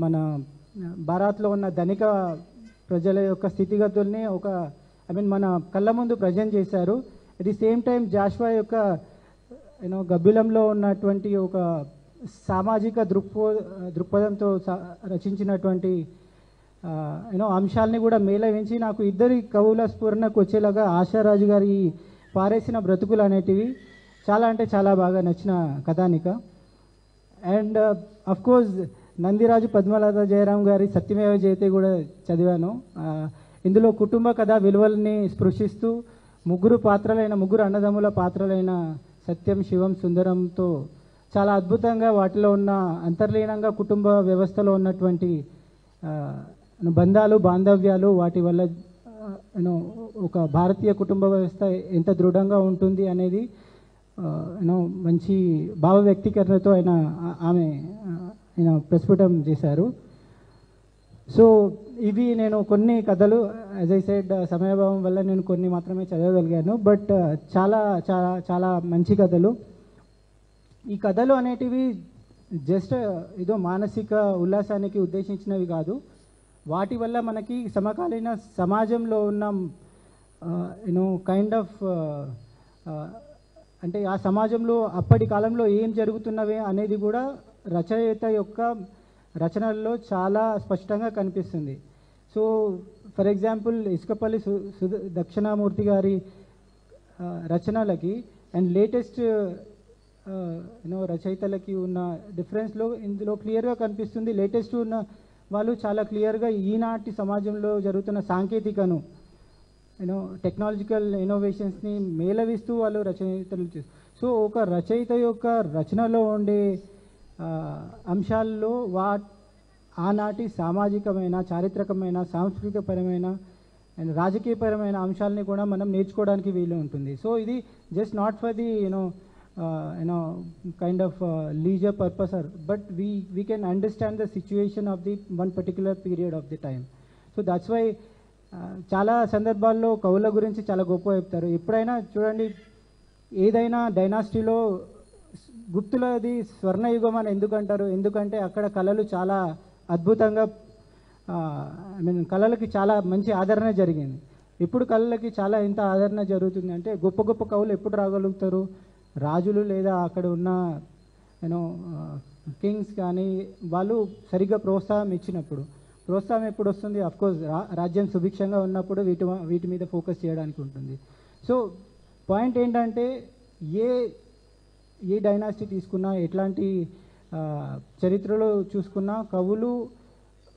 మన బారాత్లో ఉన్న ధనిక ప్రజల యొక్క స్థితిగతుల్ని ఒక మన కళ్ళ ముందు ప్రజెంట్ చేశారు. At the same time Jashuva యొక్క గబ్బిలంలో ఉన్నటువంటి ఒక సామాజిక దృక్పథంతో రచించినటువంటి అంశాలని కూడా మేళవించి నాకు ఇద్దరి కవుల స్ఫురణకు వచ్చేలాగా ఆశారాజు గారి పారేసిన బ్రతుకులు అనేటివి చాలా అంటే చాలా బాగా నచ్చిన కథానిక. అండ్ అఫ్కోర్స్ నందిరాజు పద్మలత జయరాం గారి సత్యమేవ జయతే కూడా చదివాను. ఇందులో కుటుంబ కథ విలువల్ని స్పృశిస్తూ ముగ్గురు అన్నదమ్ముల పాత్రలైన సత్యం, శివం, సుందరంతో చాలా అద్భుతంగా వాటిలో ఉన్న అంతర్లీనంగా కుటుంబ వ్యవస్థలో ఉన్నటువంటి బంధాలు, బాంధవ్యాలు, వాటి వల్ల ఒక భారతీయ కుటుంబ వ్యవస్థ ఎంత దృఢంగా ఉంటుంది అనేది మంచి భావ వ్యక్తీకరణతో ఆమె ప్రస్ఫుటం చేశారు. సో ఇవి నేను కొన్ని కథలు యాజ్ ఐ సెడ్ సమయభావం వల్ల నేను కొన్ని మాత్రమే చదవగలిగాను. బట్ చాలా చాలా చాలా మంచి కథలు. ఈ కథలు అనేటివి జస్ట్ ఏదో మానసిక ఉల్లాసానికి ఉద్దేశించినవి కాదు. వాటి వల్ల మనకి సమకాలీన సమాజంలో ఉన్న కైండ్ ఆఫ్ అంటే ఆ సమాజంలో అప్పటి కాలంలో ఏం జరుగుతున్నవే అనేది కూడా రచయిత యొక్క రచనల్లో చాలా స్పష్టంగా కనిపిస్తుంది. So for example Isukapalli Dakshinamurthy గారి రచనలకి అండ్ లేటెస్ట్ రచయితలకి ఉన్న డిఫరెన్స్లో ఇందులో క్లియర్గా కనిపిస్తుంది. లేటెస్ట్ ఉన్న వాళ్ళు చాలా క్లియర్గా ఈనాటి సమాజంలో జరుగుతున్న సాంకేతికను టెక్నాలజికల్ ఇన్నోవేషన్స్ని మేళవిస్తూ వాళ్ళు రచయితలు చేస్తారు. సో ఒక రచయిత యొక్క రచనలో ఉండే అంశాల్లో ఆనాటి సామాజికమైన, చారిత్రకమైన, సాంస్కృతికపరమైన అండ్ రాజకీయపరమైన అంశాలని కూడా మనం నేర్చుకోవడానికి వీలు ఉంటుంది. సో ఇది just not for the kind of leisure purpose, but we can understand the situation of the one particular period of the time. So that's why చాలా సందర్భాల్లో కవుల గురించి చాలా గొప్ప చెప్తారు. ఎప్పుడైనా చూడండి, ఏదైనా డైనాసిటీలో గుప్తులది స్వర్ణయుగం అని ఎందుకంటారు? ఎందుకంటే అక్కడ కళలు చాలా అద్భుతంగా కళలకి చాలా మంచి ఆదరణ జరిగింది. ఇప్పుడు కళలకి చాలా ఎంత ఆదరణ జరుగుతుంది అంటే గొప్ప గొప్ప కవులు ఎప్పుడు రాగలుగుతారు? రాజులు లేదా అక్కడ ఉన్న కింగ్స్ కానీ వాళ్ళు సరిగ్గా ప్రోత్సాహం ఇచ్చినప్పుడు. ప్రోత్సాహం ఎప్పుడు వస్తుంది? అఫ్కోర్స్ రాజ్యం సుభిక్షంగా ఉన్నప్పుడు వీటి మీద ఫోకస్ చేయడానికి ఉంటుంది. సో పాయింట్ ఏంటంటే ఏ డైనాసిటీ తీసుకున్నా, ఎట్లాంటి చరిత్రలో చూసుకున్నా కవులు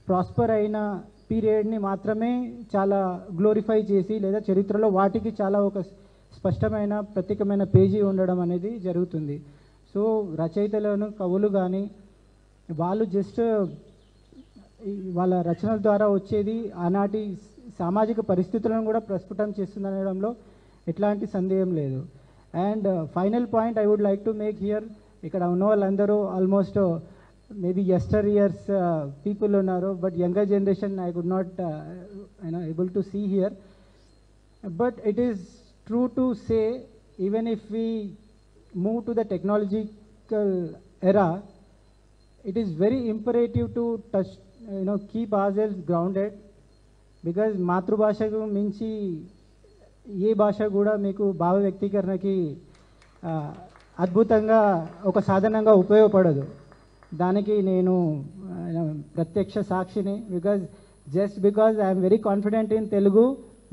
ప్రాస్పర్ అయిన పీరియడ్ని మాత్రమే చాలా గ్లోరిఫై చేసి లేదా చరిత్రలో వాటికి చాలా ఒక స్పష్టమైన ప్రత్యేకమైన పేజీ ఉండడం అనేది జరుగుతుంది. సో రచయితలను కవులు కానీ వాళ్ళు జస్ట్ వాళ్ళ రచనల ద్వారా వచ్చేది ఆనాటి సామాజిక పరిస్థితులను కూడా ప్రస్ఫుటం చేస్తుందనడంలో ఎట్లాంటి సందేహం లేదు. And final point I would like to make here, ఇక్కడ ఉన్న వాళ్ళందరూ almost maybe yester years people ఉన్నారు, but younger generation I could not able to see here. But it is true to say, even if we move to the technological era, it is very imperative to touch, keep ourselves grounded, because మాతృభాషకు మించి ఏ భాష కూడా మీకు భావ వ్యక్తీకరణకి అద్భుతంగా ఒక సాధనంగా ఉపయోగపడదు. దానికి నేను ప్రత్యక్ష సాక్షిని. Just because I'm very confident in Telugu,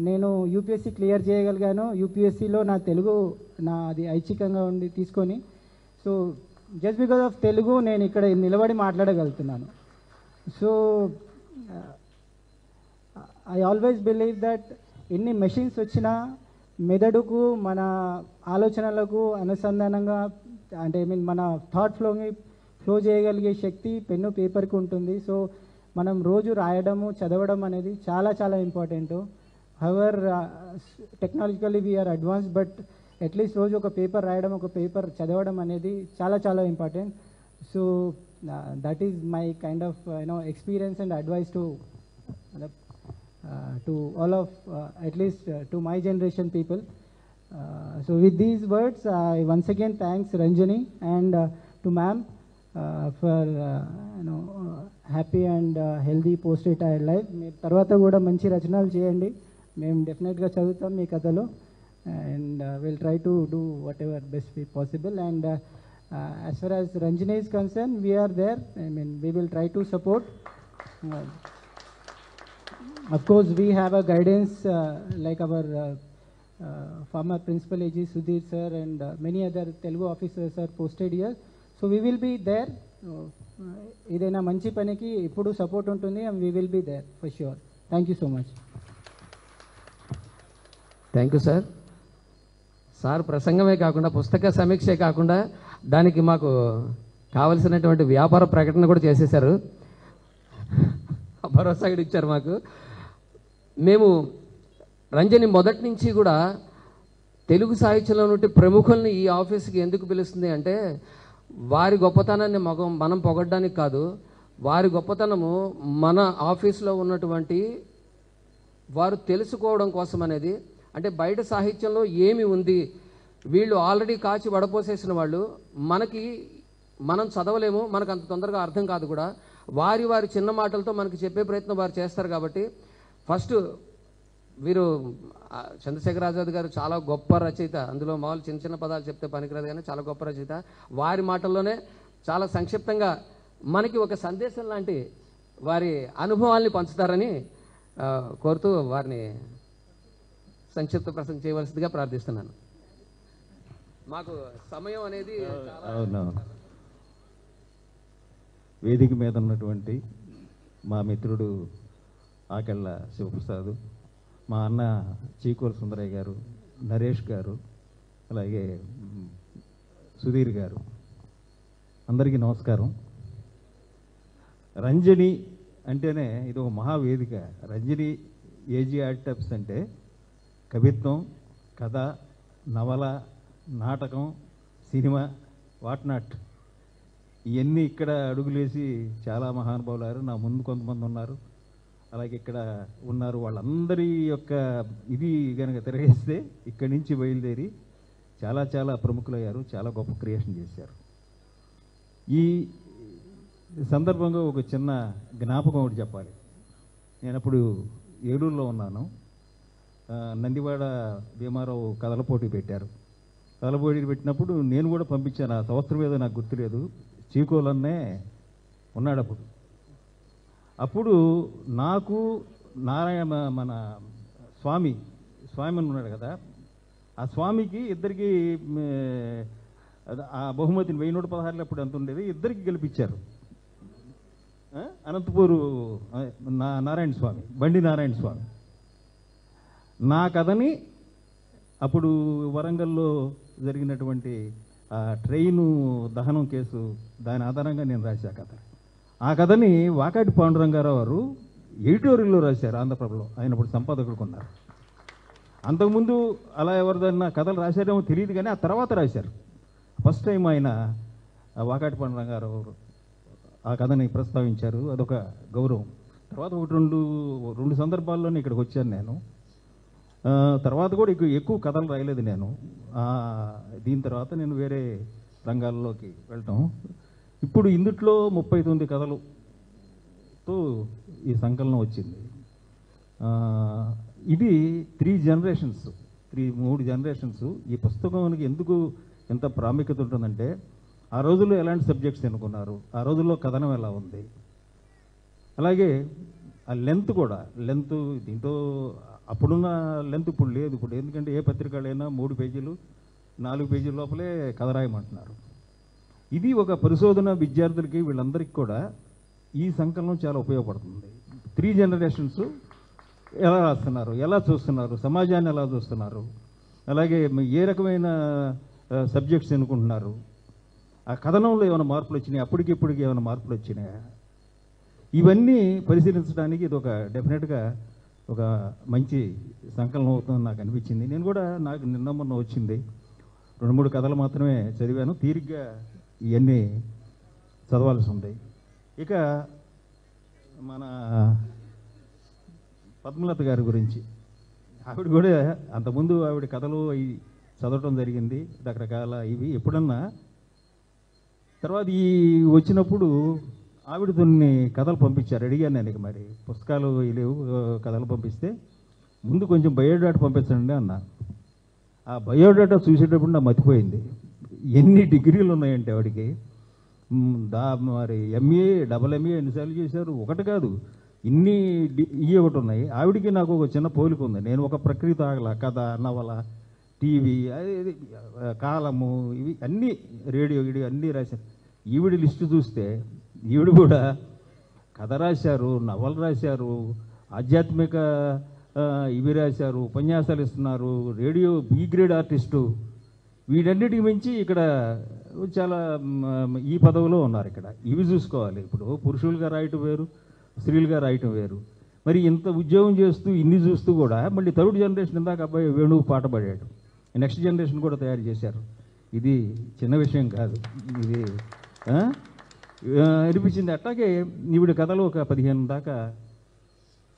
నేను యూపీఎస్సీ క్లియర్ చేయగలిగాను. యూపీఎస్సీలో నా తెలుగు అది ఐచ్ఛికంగా ఉండి తీసుకొని, so just because of Telugu నేను ఇక్కడ నిలబడి మాట్లాడగలుగుతున్నాను. So I always believe that ఎన్ని మెషిన్స్ వచ్చినా మెదడుకు మన ఆలోచనలకు అనుసంధానంగా, అంటే మన థాట్ ఫ్లో చేయగలిగే శక్తి పెన్ను పేపర్కి ఉంటుంది. సో మనం రోజు రాయడము చదవడం అనేది చాలా చాలా important. However technologically we are advance, but at least రోజు ఒక పేపర్ రాయడం, ఒక పేపర్ చదవడం అనేది చాలా చాలా important. So that is my kind of experience and advice to all of at least to my generation people. So with these words, I once again thanks Ranjani and to ma'am for happy and healthy post-retired life. మీరు తర్వాత కూడా మంచి రచనలు చేయండి, మేము డెఫినెట్గా చదువుతాం మీ కథలో, and we'll try to do whatever best we possible. And as far as Ranjani is concerned, we are there. I mean, we will try to support. Of course, we have a guidance like our former principal AG Sudhir sir and many other Telugu officers are posted here. So we will be there. Idaina manchi paniki ippudu support untundi, and we will be there for sure. Thank you so much. Thank you sir. Sir ప్రసంగమే కాకుండా, పుస్తక సమీక్షే కాకుండా, దానికి మాకు కావలసినటువంటి వ్యాపార ప్రకటన కూడా చేసేశారు, భరోసా కూడా ఇచ్చారు మాకు. మేము రంజని మొదటి నుంచి కూడా తెలుగు సాహిత్యంలో నుండి ప్రముఖుల్ని ఈ ఆఫీస్కి ఎందుకు పిలుస్తుంది అంటే, వారి గొప్పతనాన్ని మనం పొగడ్డానికి కాదు, వారి గొప్పతనము మన ఆఫీస్లో ఉన్నటువంటి వారు తెలుసుకోవడం కోసం అనేది. అంటే బయట సాహిత్యంలో ఏమి ఉంది, వీళ్ళు ఆల్రెడీ కాచి వడపోసేసిన వాళ్ళు, మనం చదవలేము, మనకు అంత తొందరగా అర్థం కాదు కూడా. వారి చిన్న మాటలతో మనకి చెప్పే ప్రయత్నం వారు చేస్తారు. కాబట్టి ఫస్ట్ వీరు చంద్రశేఖర్ ఆజాద్ గారు చాలా గొప్ప రచయిత, అందులో మామూలు చిన్న చిన్న పదాలు చెప్తే పనికిరాదు కానీ చాలా గొప్ప రచయిత. వారి మాటల్లోనే చాలా సంక్షిప్తంగా మనకి ఒక సందేశం లాంటి వారి అనుభవాల్ని పంచుతారని కోరుతూ వారిని సంక్షిప్త ప్రసంగం చేయవలసిందిగా ప్రార్థిస్తున్నాను. మాకు సమయం అనేది వేదిక మీద ఉన్నటువంటి మా మిత్రుడు ఆకెళ్ళ శివప్రసాద్, మా అన్న చీకోల సుందరయ్య గారు, నరేష్ గారు, అలాగే సుధీర్ గారు, అందరికీ నమస్కారం. రంజని అంటేనే ఇది ఒక మహావేదిక. రంజని ఏజీ ఆర్టప్స్ అంటే కవిత్వం, కథ, నవల, నాటకం, సినిమా, వాట్ నాట్, ఇవన్నీ ఇక్కడ అడుగులేసి చాలా మహానుభావులారు. నా ముందు కొంతమంది ఉన్నారు, అలాగే ఇక్కడ ఉన్నారు. వాళ్ళందరి యొక్క ఇది కనుక తిరగేస్తే ఇక్కడి నుంచి బయలుదేరి చాలా చాలా ప్రముఖులయ్యారు, చాలా గొప్ప క్రియేషన్ చేశారు. ఈ సందర్భంగా ఒక చిన్న జ్ఞాపకం ఒకటి చెప్పాలి. నేను అప్పుడు ఏలూరులో ఉన్నాను. నందివాడ భీమారావు కథల పోటీ పెట్టారు. కథల పోటీ పెట్టినప్పుడు నేను కూడా పంపించాను. ఆ సంవత్సరం ఏదో నాకు గుర్తులేదు, చీకోలన్నే ఉన్నాడు అప్పుడు. అప్పుడు నాకు మన స్వామి ఉన్నాడు కదా, ఆ స్వామికి ఇద్దరికి ఆ బహుమతిని 1116 అప్పుడు ఎంత ఉండేది, ఇద్దరికి గెలిపించారు. అనంతపూరు నారాయణ స్వామి, బండి నారాయణ స్వామి. నా కథని అప్పుడు వరంగల్లో జరిగినటువంటి ట్రైను దహనం కేసు, దాని ఆధారంగా నేను రాశా కథ. ఆ కథని వాకాటి పాండురంగారావు గారు ఎడిటోరియల్లో రాశారు ఆంధ్రప్రభలో. ఆయన ఇప్పుడు సంపాదకుడు ఉన్నారు. అంతకుముందు అలా ఎవరిదన్నా కథలు రాశారేమో తెలియదు కానీ ఆ తర్వాత రాశారు. ఫస్ట్ టైం ఆయన వాకాటి పాండురంగారావు ఆ కథని ప్రస్తావించారు. అదొక గౌరవం. తర్వాత రెండు సందర్భాల్లోనే ఇక్కడికి వచ్చాను నేను. తర్వాత కూడా ఎక్కువ కథలు రాయలేదు నేను. దీని తర్వాత నేను వేరే రంగాల్లోకి వెళ్ళటం. ఇప్పుడు ఇందుట్లో 39 కథలతో ఈ సంకలనం వచ్చింది. ఇది 3 జనరేషన్స్. ఈ పుస్తకానికి ఎందుకు ఎంత ప్రాముఖ్యత ఉంటుందంటే, ఆ రోజుల్లో ఎలాంటి సబ్జెక్ట్స్ ఎన్నుకున్నారు, ఆ రోజుల్లో కథనం ఎలా ఉంది, అలాగే ఆ లెంత్ దీంట్లో అప్పుడున్న లెంత్ ఇప్పుడు లేదు. ఇప్పుడు ఎందుకంటే ఏ పత్రికలైనా 3 పేజీలు 4 పేజీల లోపలే కథ రాయమంటున్నారు. ఇది ఒక పరిశోధన విద్యార్థులకి వీళ్ళందరికీ కూడా ఈ సంకలనం చాలా ఉపయోగపడుతుంది. 3 జనరేషన్స్ ఎలా రాస్తున్నారు, ఎలా చూస్తున్నారు, సమాజాన్ని ఎలా చూస్తున్నారు, అలాగే ఏ రకమైన సబ్జెక్ట్స్ ఎన్నుకుంటున్నారు, ఆ కథనంలో ఏమైనా మార్పులు వచ్చినాయి, అప్పటికిప్పటికి ఏమైనా మార్పులు వచ్చినాయా, ఇవన్నీ పరిశీలించడానికి ఇది ఒక డెఫినెట్గా ఒక మంచి సంకలనం అవుతుందని నాకు అనిపించింది. నేను కూడా నాకు నిన్న మొన్న వచ్చింది 2-3 కథలు మాత్రమే చదివాను. తీరిగ్గా ఇవన్నీ చదవాల్సి ఉంది. ఇక మన పద్మలత గారి గురించి, ఆవిడ కూడా అంతకుముందు ఆవిడ కథలు అవి చదవటం జరిగింది, రకరకాల ఇవి. ఎప్పుడన్నా తర్వాత ఈ వచ్చినప్పుడు ఆవిడ కొన్ని కథలు పంపించారు. అడిగాను నేను, ఇక మరి పుస్తకాలు లేవు, కథలు పంపిస్తే ముందు కొంచెం బయోడాటా పంపించండి అన్నా. ఆ బయోడాటా చూసేటప్పుడు నాకు మతిపోయింది. ఎన్ని డిగ్రీలు ఉన్నాయంటే ఆవిడికి, మరి ఎంఏ డబుల్ ఎన్నిసార్లు చేశారు, ఒకటి కాదు ఇన్ని ఒకటి ఉన్నాయి. ఆవిడికి నాకు ఒక చిన్న పోలిక ఉంది. నేను ఒక ప్రక్రియ ఆగల కథ, నవల, టీవీ, కాలము, ఇవి అన్నీ రేడియో అన్నీ రాశారు. ఈవిడ లిస్టు చూస్తే ఈవిడ కూడా కథ రాశారు, నవలు రాశారు, ఆధ్యాత్మిక ఇవి రాశారు, ఉపన్యాసాలు ఇస్తున్నారు, రేడియో బి గ్రేడ్ ఆర్టిస్టు, వీటన్నిటికి మించి ఇక్కడ చాలా ఈ పదవిలో ఉన్నారు. ఇక్కడ ఇవి చూసుకోవాలి. ఇప్పుడు పురుషులుగా రాయటం వేరు, స్త్రీలుగా రాయటం వేరు. మరి ఇంత ఉద్యోగం చేస్తూ ఇన్ని చూస్తూ కూడా మళ్ళీ థర్డ్ జనరేషన్ ఇందాక అబ్బాయి వేణువు పాట పాడాడు, నెక్స్ట్ జనరేషన్ కూడా తయారు చేశారు. ఇది చిన్న విషయం కాదు. ఇది అనిపించింది. అట్లాగే ఈవిడ కథలు ఒక 15 దాకా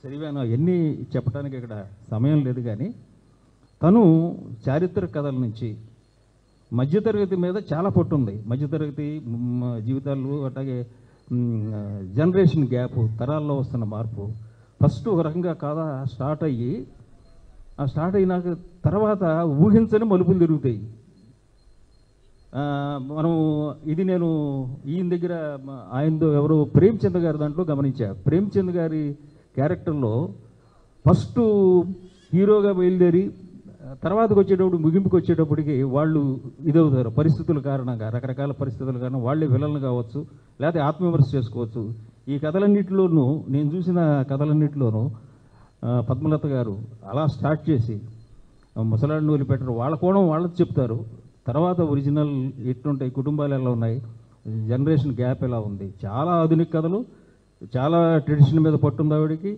చదివాను. అవన్నీ చెప్పడానికి ఇక్కడ సమయం లేదు. కానీ తను చారిత్రక కథల నుంచి మధ్యతరగతి మీద చాలా పట్టుంది. మధ్యతరగతి జీవితాలు, అట్లాగే జనరేషన్ గ్యాప్, తరాల్లో వస్తున్న మార్పు. ఫస్ట్ ఒక రకంగా కథ స్టార్ట్ అయినాక తర్వాత ఊహించని మలుపులు తిరుగుతాయి. మనం ఇది నేను ఈయన దగ్గర ఆయనతో ఎవరో ప్రేమ్చంద్ గారి దాంట్లో గమనించా. ప్రేమ్చంద్ గారి క్యారెక్టర్లో ఫస్ట్ హీరోగా బయలుదేరి తర్వాతకు వచ్చేటప్పుడు, ముగింపుకి వచ్చేటప్పటికి వాళ్ళు ఇదవుతారు. పరిస్థితుల కారణంగా, రకరకాల పరిస్థితుల కారణంగా వాళ్ళే విలన్లు కావచ్చు, లేకపోతే ఆత్మవిమర్శ చేసుకోవచ్చు. ఈ కథలన్నింటిలోనూ, నేను చూసిన కథలన్నింటిలోనూ పద్మలత గారు అలా స్టార్ట్ చేసి ముసలాడిని వదిలిపెట్టరు. వాళ్ళ కోణం వాళ్ళకి చెప్తారు. తర్వాత ఒరిజినల్ ఎట్లుంటాయి, కుటుంబాలు ఎలా ఉన్నాయి, జనరేషన్ గ్యాప్ ఎలా ఉంది. చాలా ఆధునిక కథలు, చాలా ట్రెడిషన్ మీద పట్టుంది ఆవిడికి,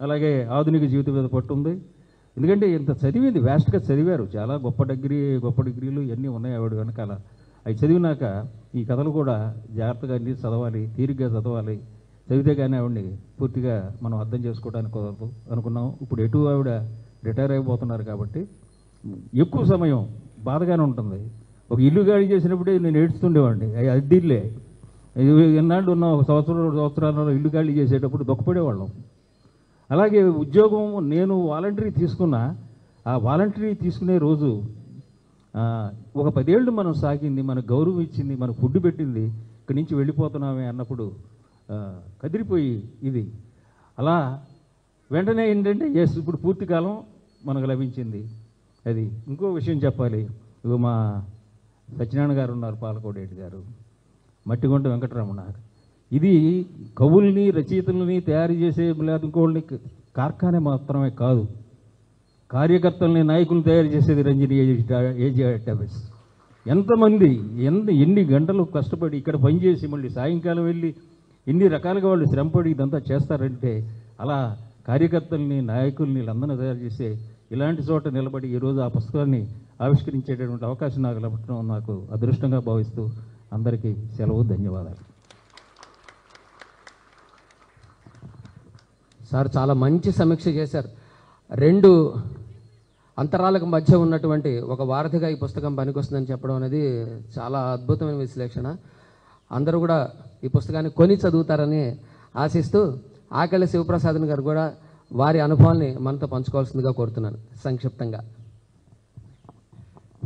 అలాగే ఆధునిక జీవితం మీద పట్టుంది. ఎందుకంటే ఇంత చదివింది, వ్యాస్ట్గా చదివారు, చాలా గొప్ప డిగ్రీలు ఇవన్నీ ఉన్నాయి ఆవిడ వెనకాల. అవి చదివినాక ఈ కథలు కూడా జాగ్రత్తగా అన్ని చదవాలి, తీరిగ్గా చదవాలి. చదివితే కానీ ఆవిడని పూర్తిగా మనం అర్థం చేసుకోవడానికి కుదరదు అనుకున్నాం. ఇప్పుడు ఎటు ఆవిడ రిటైర్ అయిపోతున్నారు కాబట్టి ఎక్కువ సమయం బాధగానే ఉంటుంది. ఒక ఇల్లు గాడి చేసినప్పుడే నేను ఏడుస్తుండేవాడిని. అద్దెళ్ళే ఎన్నాళ్ళు ఉన్న ఒక సంవత్సరాలు ఇల్లు గాడి చేసేటప్పుడు దుఃఖపడేవాళ్ళం. అలాగే ఉద్యోగం నేను వాలంటరీ తీసుకున్నా, ఆ వాలంటరీ తీసుకునే రోజు ఒక 10 ఏళ్ళు మనం సాగింది, మనకు గౌరవం ఇచ్చింది, మనకు ఫుడ్ పెట్టింది, ఇక్కడి నుంచి వెళ్ళిపోతున్నామే అన్నప్పుడు కదిరిపోయి ఇది అలా వెంటనే ఏంటంటే ఎస్ ఇప్పుడు పూర్తి కాలం మనకు లభించింది. అది ఇంకో విషయం చెప్పాలి. ఇగో మా సత్యనారాయణ గారు ఉన్నారు, పాలకోడేటి గారు, మట్టిగుంట వెంకటరమణ. ఇది కవుల్ని, రచయితల్ని తయారు చేసే లేదా ఇంకోళ్ళని కార్ఖానే మాత్రమే కాదు, కార్యకర్తల్ని, నాయకులను తయారు చేసేది రంజని ఏజీ ట్రావెల్స్. ఎంతమంది ఎన్ని గంటలు కష్టపడి ఇక్కడ పనిచేసి మళ్ళీ సాయంకాలం వెళ్ళి ఎన్ని రకాలుగా వాళ్ళు శ్రమపడి ఇదంతా చేస్తారంటే, అలా కార్యకర్తల్ని, నాయకుల్ని వీళ్ళందరినీ తయారు చేసే ఇలాంటి చోట నిలబడి ఈరోజు ఆ పుస్తకాన్ని ఆవిష్కరించేటటువంటి అవకాశం నాకు లభించడం నాకు అదృష్టంగా భావిస్తూ అందరికీ సెలవు, ధన్యవాదాలు. సార్ చాలా మంచి సమీక్ష చేశారు. 2 అంతరాలకు మధ్య ఉన్నటువంటి ఒక వారధిగా ఈ పుస్తకం పనికొస్తుందని చెప్పడం అనేది చాలా అద్భుతమైన విశ్లేషణ. అందరూ కూడా ఈ పుస్తకాన్ని కొని చదువుతారని ఆశిస్తూ ఆకెళ్ళ శివప్రసాదన్ గారు కూడా వారి అనుభవాల్ని మనతో పంచుకోవాల్సిందిగా కోరుతున్నాను సంక్షిప్తంగా.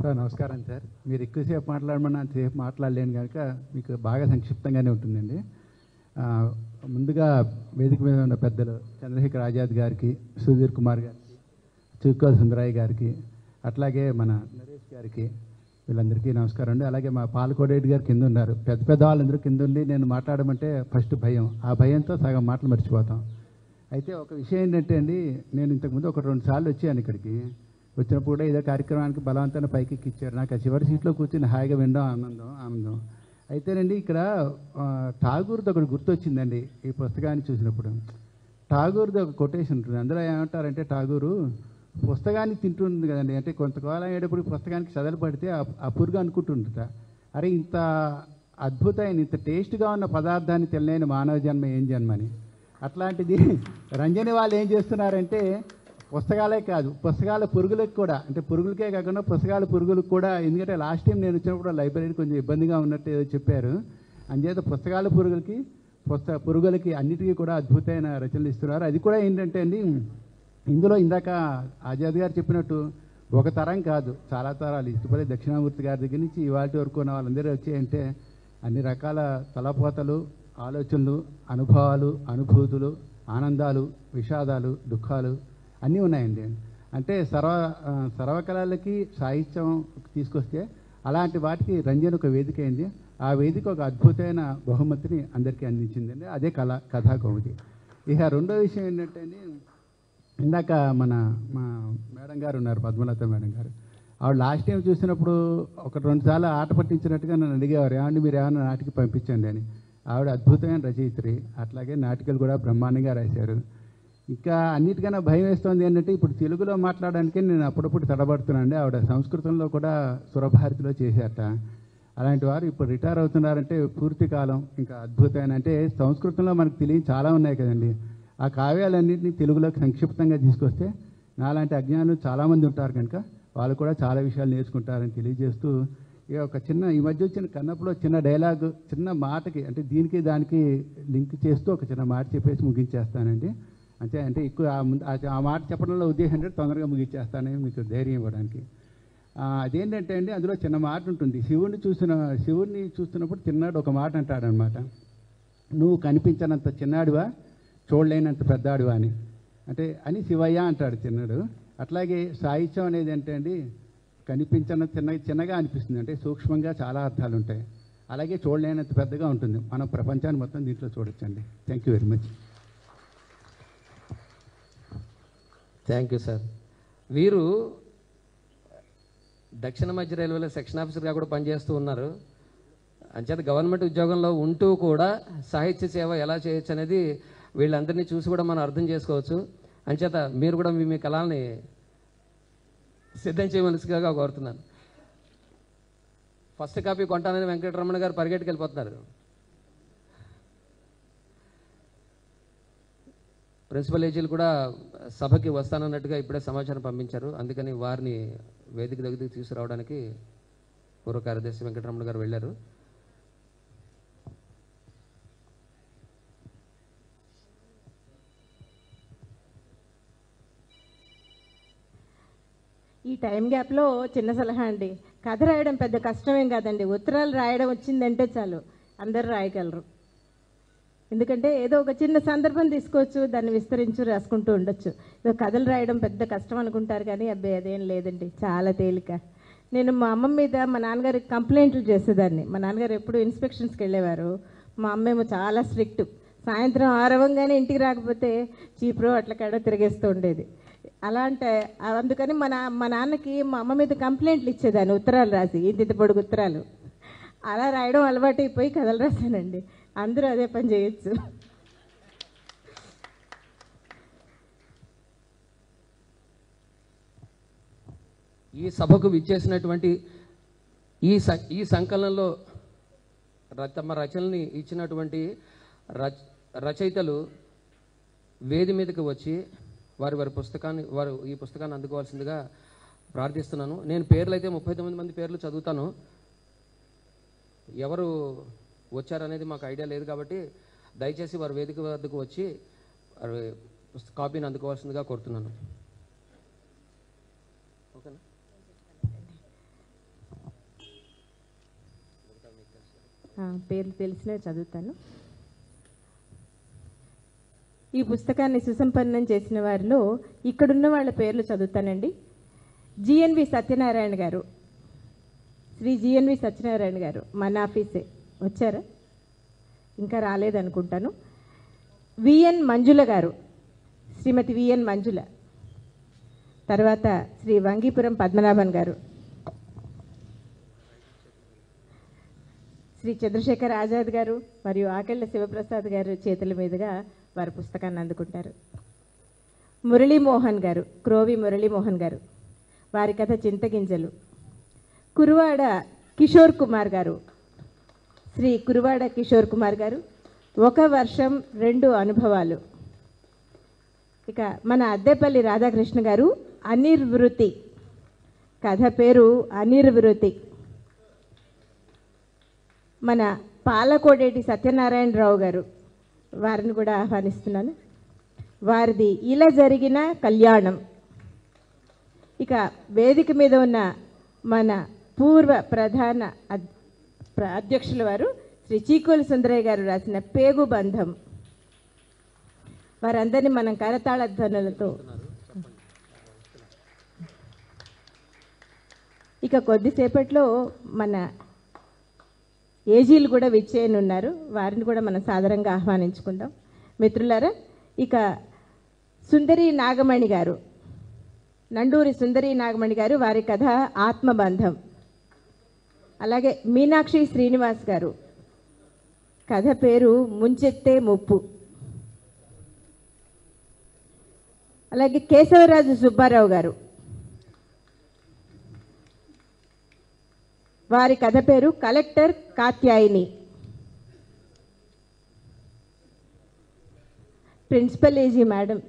సార్ నమస్కారం సార్. మీరు ఎక్కువసేపు మాట్లాడమని అంతసేపు మాట్లాడలేను కనుక మీకు బాగా సంక్షిప్తంగానే ఉంటుందండి. ముందుగా వేదిక మీద ఉన్న పెద్దలు చంద్రశేఖర్ ఆజాద్ గారికి, సుధీర్ కుమార్ గారికి, చుక్కల సుందరయ్య గారికి, అట్లాగే మన నరేష్ గారికి, వీళ్ళందరికీ నమస్కారం అండి. అలాగే మా పాలకోడేటి గారు కింద ఉన్నారు. పెద్ద పెద్ద వాళ్ళందరూ కింద ఉండి నేను మాట్లాడమంటే ఫస్ట్ భయం, ఆ భయంతో సగం మాటలు మర్చిపోతాం. అయితే ఒక విషయం ఏంటంటే అండి, నేను ఇంతకుముందు 1-2 సార్లు వచ్చాను ఇక్కడికి. వచ్చినప్పుడు కూడా ఏదో కార్యక్రమానికి బలవంతాన్ని పైకి ఇచ్చారు. నాకు ఆ చివరి సీట్లో కూర్చుని హాయిగా వినడం ఆనందం. అయితేనండి ఇక్కడ ఠాగూర్ది ఒకటి గుర్తొచ్చిందండి ఈ పుస్తకాన్ని చూసినప్పుడు. ఠాగూర్ది ఒక కొటేషన్ ఉంటుంది. అందులో ఏమంటారంటే, ఠాగూరు పుస్తకాన్ని తింటుంది కదండి, అంటే కొంతకాలం అయ్యేటప్పుడు పుస్తకానికి చదలు పడితే ఆ పురుగు అనుకుంటుంట, అరే ఇంత అద్భుతమైన ఇంత టేస్ట్గా ఉన్న పదార్థాన్ని తెలియని మానవ జన్మ ఏం జన్మని. అట్లాంటిది రంజని వాళ్ళు ఏం చేస్తున్నారంటే పుస్తకాలే కాదు, పుస్తకాల పురుగులకు కూడా, అంటే పురుగులకే కాకుండా పుస్తకాల పురుగులకు కూడా, ఎందుకంటే లాస్ట్ టైం నేను వచ్చినప్పుడు లైబ్రరీ కొంచెం ఇబ్బందిగా ఉన్నట్టు ఏదో చెప్పారు. అందుచేత పుస్తకాల పురుగులకి అన్నిటికీ కూడా అద్భుతమైన రచనలు ఇస్తున్నారు. అది కూడా ఏంటంటే అండి, ఇందులో ఇందాక ఆజాద్ గారు చెప్పినట్టు ఒక తరం కాదు, చాలా తరాలు, ఇటుపల్లి దక్షిణామూర్తి గారి దగ్గర నుంచి ఇవాళ వరకు ఉన్న వాళ్ళందరూ వచ్చాయంటే అన్ని రకాల తలపోతలు, ఆలోచనలు, అనుభవాలు, అనుభూతులు, ఆనందాలు, విషాదాలు, దుఃఖాలు అన్నీ ఉన్నాయండి. అంటే సర్వకళలకి సాహిత్యం తీసుకొస్తే అలాంటి వాటికి రంజన్ ఒక వేదిక అయింది. ఆ వేదిక ఒక అద్భుతమైన బహుమతిని అందరికీ అందించిందండి. అదే కథా కౌముది. ఇక రెండో విషయం ఏంటంటే అండి, ఇందాక మా మేడం గారు ఉన్నారు, పద్మలత మేడం గారు. ఆవిడ లాస్ట్ టైం చూసినప్పుడు 1-2 సార్లు ఆట పట్టించినట్టుగా నన్ను అడిగేవారు, ఏమండి మీరు ఏమన్నా నాటికి పంపించండి అని. ఆవిడ అద్భుతమైన రచయిత్రి, అట్లాగే నాటికలు కూడా బ్రహ్మాండంగా రాశారు. ఇంకా అన్నిటికన్నా భయం వేస్తుంది ఏంటంటే, ఇప్పుడు తెలుగులో మాట్లాడడానికే నేను అప్పుడప్పుడు తడబడుతున్నానండి. ఆవిడ సంస్కృతంలో కూడా సురభారతిలో చేశారట. అలాంటి వారు ఇప్పుడు రిటైర్ అవుతున్నారంటే పూర్తి కాలం ఇంకా అద్భుతమైన, అంటే సంస్కృతంలో మనకు తెలియని చాలా ఉన్నాయి కదండి. ఆ కావ్యాలన్నింటినీ తెలుగులోకి సంక్షిప్తంగా తీసుకొస్తే నాలాంటి అజ్ఞానులు చాలామంది ఉంటారు కనుక వాళ్ళు కూడా చాలా విషయాలు నేర్చుకుంటారని తెలియజేస్తూ, ఇక ఒక ఈ మధ్య వచ్చిన కన్నప్పలో చిన్న డైలాగ్, చిన్న మాటకి, అంటే దీనికి దానికి లింక్ చేస్తూ ఒక చిన్న మాట చెప్పేసి ముగించేస్తానండి. అంటే ఎక్కువ ఆ మాట చెప్పడంలో ఉద్దేశం అంటే తొందరగా ముగించేస్తానని మీకు ధైర్యం ఇవ్వడానికి. అదేంటంటే అండి, అందులో చిన్న మాట ఉంటుంది. శివుణ్ణి చూస్తున్నప్పుడు చిన్నాడు ఒక మాట అంటాడనమాట, నువ్వు కనిపించనంత చిన్నాడువా, చూడలేనంత పెద్దాడువా అని శివయ్య అంటాడు చిన్నాడు. అట్లాగే సాహిత్యం అనేది అంటే అండి, చిన్నగా అనిపిస్తుంది, అంటే సూక్ష్మంగా చాలా అర్థాలు ఉంటాయి. అలాగే చూడలేనంత పెద్దగా ఉంటుంది. మనం ప్రపంచాన్ని మొత్తం దీంట్లో చూడొచ్చండి. Thank you very much. Thank you sir. వీరు దక్షిణ మధ్య రైల్వేలో సెక్షన్ ఆఫీసర్గా కూడా పనిచేస్తూ ఉన్నారు. అంచేత గవర్నమెంట్ ఉద్యోగంలో ఉంటూ కూడా సాహిత్య సేవ ఎలా చేయొచ్చు అనేది వీళ్ళందరినీ చూసి కూడా మనం అర్థం చేసుకోవచ్చు. అంచేత మీరు కూడా మీ కళల్ని సిద్ధం చేయవలసిగా కోరుతున్నాను. ఫస్ట్ కాపీ కొంటానని వెంకటరమణ గారు పరిగెట్టుకు వెళ్ళిపోతున్నారు. ప్రిన్సిపల్ ఏజీలు కూడా సభకి వస్తానన్నట్టుగా ఇప్పుడే సమాచారం పంపించారు. అందుకని వారిని వేదిక దగ్గరికి తీసుకురావడానికి పూర్వ కార్యదర్శి వెంకటరమణ గారు వెళ్ళారు. ఈ టైం గ్యాప్లో చిన్న సలహా అండి, కథ రాయడం పెద్ద కష్టమేం కాదండి. ఉత్తరాలు రాయడం వచ్చిందంటే చాలు, అందరూ రాయగలరు. ఎందుకంటే ఏదో ఒక చిన్న సందర్భం తీసుకోవచ్చు, దాన్ని విస్తరించు రాసుకుంటూ ఉండొచ్చు. ఏదో కథలు రాయడం పెద్ద కష్టం అనుకుంటారు, కానీ అబ్బాయి అదేం లేదండి, చాలా తేలిక. నేను మా అమ్మ మీద మా నాన్నగారికి కంప్లైంట్లు చేసేదాన్ని. మా నాన్నగారు ఎప్పుడు ఇన్స్పెక్షన్స్కి వెళ్ళేవారు. మా అమ్మేమో చాలా స్ట్రిక్ట్. సాయంత్రం 6 అవ్వగానే ఇంటికి రాకపోతే చీప్రో అట్లకాడో తిరిగేస్తూ ఉండేది. అందుకని మా నాన్నకి మా అమ్మ మీద కంప్లైంట్లు ఇచ్చేదాన్ని, ఉత్తరాలు రాసి, ఇంత పొడుగు ఉత్తరాలు. అలా రాయడం అలవాటు అయిపోయి కథలు రాశానండి. అందరూ అదే పని చేయొచ్చు. ఈ సభకు విచ్చేసినటువంటి ఈ సంకలనంలో తమ రచనల్ని ఇచ్చినటువంటి రచయితలు వేది మీదకి వచ్చి వారు ఈ పుస్తకాన్ని అందుకోవాల్సిందిగా ప్రార్థిస్తున్నాను. నేను పేర్లు అయితే 39 మంది పేర్లు చదువుతాను. ఎవరు వచ్చారనేది మాకు ఐడియా లేదు కాబట్టి దయచేసి వారు వేదిక వద్దకు వచ్చి వారి కాపీని అందుకోవాల్సిందిగా కోరుతున్నాను. ఓకేనా? పేర్లు తెలిసినవి చదువుతాను. ఈ పుస్తకాన్ని సుసంపన్నం చేసిన వారిలో ఇక్కడున్న వాళ్ళ పేర్లు చదువుతానండి. జిఎన్వి సత్యనారాయణ గారు, శ్రీ జిఎన్వి సత్యనారాయణ గారు మన ఆఫీసే వచ్చారా? ఇంకా రాలేదనుకుంటాను. విఎన్ మంజుల గారు, శ్రీమతి విఎన్ మంజుల. తర్వాత శ్రీ వంగీపురం పద్మనాభన్ గారు, శ్రీ చంద్రశేఖర్ ఆజాద్ గారు మరియు ఆకెళ్ళ శివప్రసాద్ గారు చేతుల మీదుగా వారి పుస్తకాన్ని అందుకుంటారు. మురళీమోహన్ గారు, క్రోవి మురళీమోహన్ గారు, వారి కథ చింతగింజలు. కురువాడ కిషోర్ కుమార్ గారు, శ్రీ కురువాడ కిషోర్ కుమార్ గారు, ఒక వర్షం 2 అనుభవాలు. ఇక మన అద్దెపల్లి రాధాకృష్ణ గారు, అనిర్వృతి, కథ పేరు అనిర్వృతి. మన పాలకోడేటి సత్యనారాయణరావు గారు, వారిని కూడా ఆహ్వానిస్తున్నాను. వారిది ఇలా జరిగిన కళ్యాణం. ఇక వేదిక మీద ఉన్న మన పూర్వ ప్రధాన అధ్యక్షుల వారు శ్రీ చీకోలు సుందరయ్య గారు రాసిన పేగు బంధం. వారందరినీ మనం కరతాళ ధ్వనులతో. ఇక కొద్దిసేపట్లో మన ఏజీలు కూడా విచ్చేయనున్నారు. వారిని కూడా మనం సాదరంగా ఆహ్వానించుకుందాం. మిత్రులారా, ఇక సుందరి నాగమణి గారు, నండూరి సుందరి నాగమణి గారు, వారి కథ ఆత్మబంధం. అలాగే మీనాక్షి శ్రీనివాస్ గారు, కథ పేరు ముంచెత్తే ముప్పు. అలాగే కేశవరాజు సుబ్బారావు గారు, వారి కథ పేరు collector Katyayini. Principal AG madam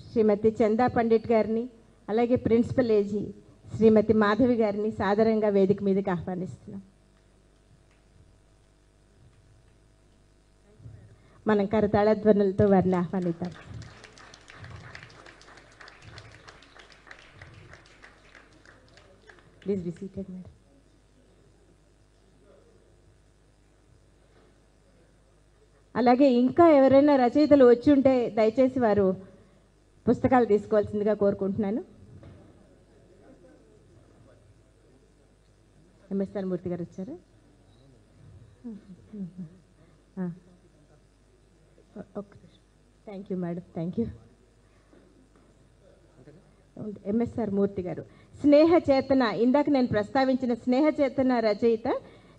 Srimati Chanda Pandit గారిని, అలాగే ప్రిన్సిపల్ ఏజీ శ్రీమతి మాధవి గారిని సాదరంగా వేదిక మీదకి ఆహ్వానిస్తున్నాం. మనం కరతాళ ధ్వనులతో వారిని ఆహ్వానిద్దాం. Please be seated madam. అలాగే ఇంకా ఎవరైనా రచయితలు వచ్చి ఉంటే దయచేసి వారు పుస్తకాలు తీసుకోవాల్సిందిగా కోరుకుంటున్నాను. ఎంఎస్ఆర్ మూర్తి గారు వచ్చారు. Okay, thank you madam, thank you. MSR Murthy గారు, స్నేహ చేతన, ఇందాక నేను ప్రస్తావించిన స్నేహ చేతన రచయిత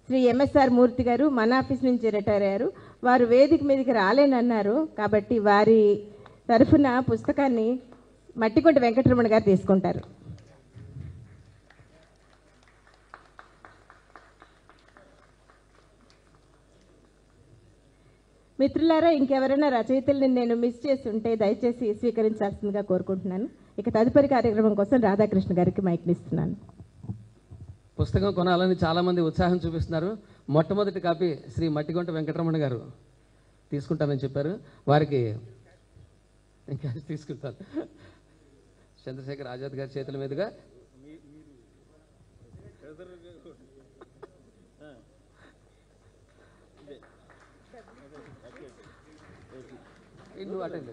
శ్రీ ఎంఎస్ఆర్ మూర్తి గారు మన ఆఫీస్ నుంచి రిటైర్ అయ్యారు. వారు వేదిక మీదకి రాలేనన్నారు కాబట్టి వారి తరఫున పుస్తకాన్ని మట్టికొండ వెంకటరమణ గారు తీసుకుంటారు. మిత్రులారా, ఇంకెవరైనా రచయితల్ని నేను మిస్ చేసి ఉంటే దయచేసి స్వీకరించాల్సిందిగా కోరుకుంటున్నాను. ఇక తదుపరి కార్యక్రమం కోసం రాధాకృష్ణ గారికి మైక్ని ఇస్తున్నాను. పుస్తకం కొనాలని చాలామంది ఉత్సాహం చూపిస్తున్నారు. మొట్టమొదటి కాపీ శ్రీ మట్టికొంట వెంకటరమణ గారు తీసుకుంటానని చెప్పారు. వారికి ఇంకా తీసుకుంటాను. చంద్రశేఖర్ ఆజాద్ గారి చేతుల మీదుగా నువ్వు అటెండ్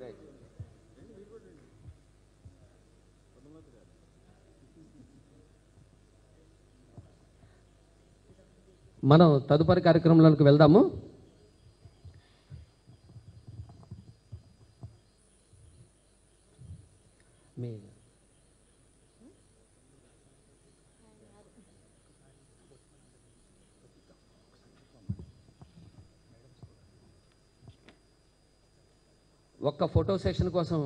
రైట్. మనం తదుపరి కార్యక్రమంలోకి వెళ్దాము. ఒక్క ఫోటో సెషన్ కోసం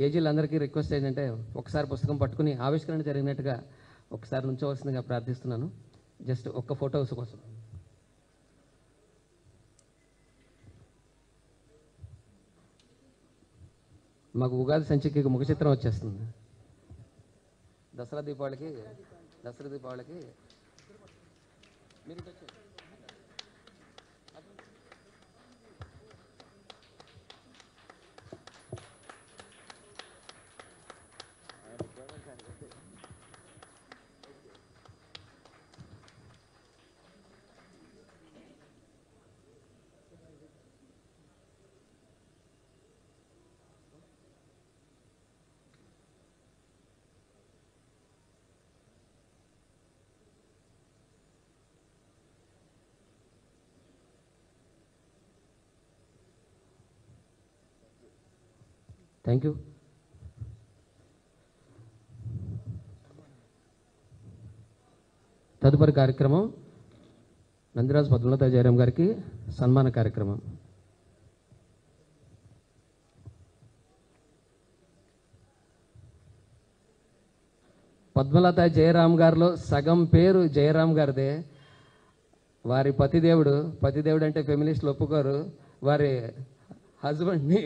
ఏజీలందరికీ రిక్వెస్ట్ ఏంటంటే ఒకసారి పుస్తకం పట్టుకుని ఆవిష్కరణ జరిగినట్టుగా ఒకసారి నుంచోవలసిందిగా ప్రార్థిస్తున్నాను. జస్ట్ ఒక్క ఫోటోస్ కోసం. మాకు ఉగాది సంచికకి ముఖ చిత్రం వచ్చేస్తుంది. దసరా దీపావళికి మీరు ఇటు వచ్చేయండి. Thank you. తదుపరి కార్యక్రమం నందిరాజు పద్మలత జయరాం గారికి సన్మాన కార్యక్రమం. పద్మలత జయరాం గారిలో సగం పేరు జయరాం గారిదే. వారి పతిదేవుడు అంటే ఫెమినిస్టులు ఒప్పుకోరు. వారి హస్బెండ్ని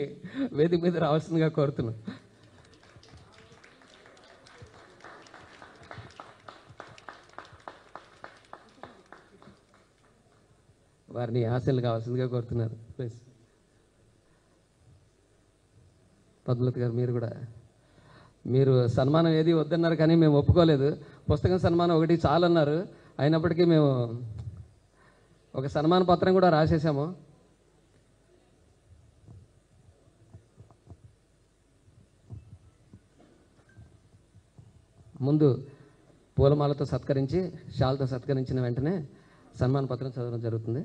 వేదిక మీద రావాల్సిందిగా కోరుతున్నాం. వారిని ఆశలు కావాల్సిందిగా కోరుతున్నారు. ప్లీజ్ పద్మలత గారు మీరు సన్మానం ఏది వద్దన్నారు, కానీ మేము ఒప్పుకోలేదు. పుస్తకం సన్మానం ఒకటి చాలన్నారు. అయినప్పటికీ మేము ఒక సన్మాన పత్రం కూడా రాసేసాము. ముందు పూలమాలతో సత్కరించి షాల్తో సత్కరించిన వెంటనే సన్మాన పత్రం చదవడం జరుగుతుంది.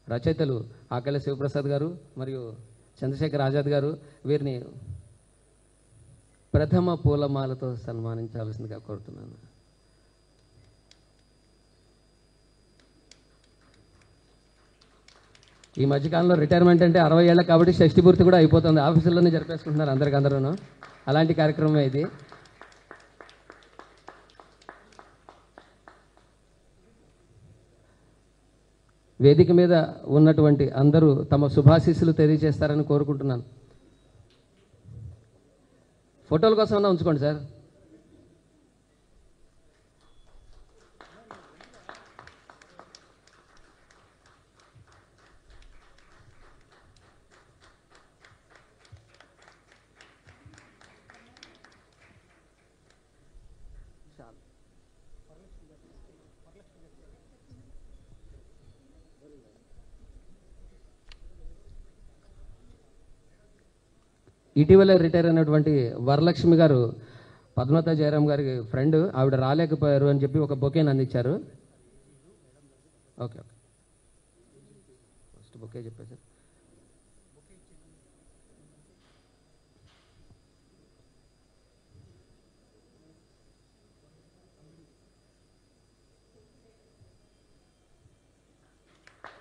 రచయితలు ఆకళ్ళ శివప్రసాద్ గారు మరియు చంద్రశేఖర్ ఆజాద్ గారు. వీరిని ప్రథమ పూలమాలతో సన్మానించాల్సిందిగా కోరుతున్నాను. ఈ మధ్యకాలంలో రిటైర్మెంట్ అంటే 60 ఏళ్ళ కాబట్టి షష్ఠి పూర్తి కూడా అయిపోతుంది. ఆఫీసుల్లోనే జరిపేసుకుంటున్నారు అందరికందరూ. అలాంటి కార్యక్రమమే ఇది. వేదిక మీద ఉన్నటువంటి అందరూ తమ శుభాశీస్సులు తెలియజేస్తారని కోరుకుంటున్నాను. ఫోటోల కోసం ఉంచుకోండి సార్. ఇటీవల రిటైర్ అయినటువంటి వరలక్ష్మి గారు పద్మలత జయరాం గారి ఫ్రెండ్. ఆవిడ రాలేకపోయారు అని చెప్పి ఒక బొకేని అందించారు. ఓకే ఓకే, ఫస్ట్ బొకే చెప్పారు సార్.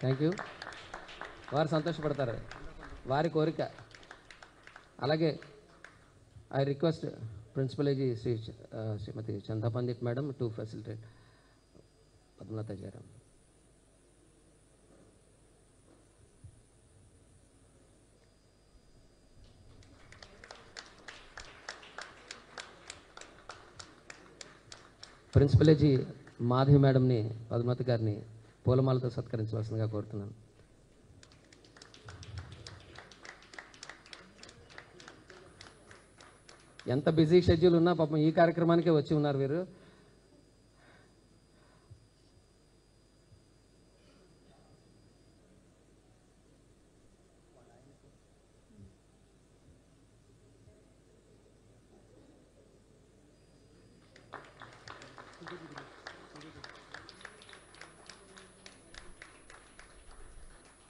Thank you. వారు సంతోషపడతారు, వారి కోరిక. అలాగే I request principal AG Srimati Chanda Pandit madam to facilitate Padmalatha Jayaram. Principal AG Madhavi మేడంని పద్మలత గారిని పూలమాలతో సత్కరించవలసిందిగా కోరుతున్నాను. ఎంత బిజీ షెడ్యూల్ ఉన్నా పాపం ఈ కార్యక్రమానికే వచ్చి ఉన్నారు వీరు.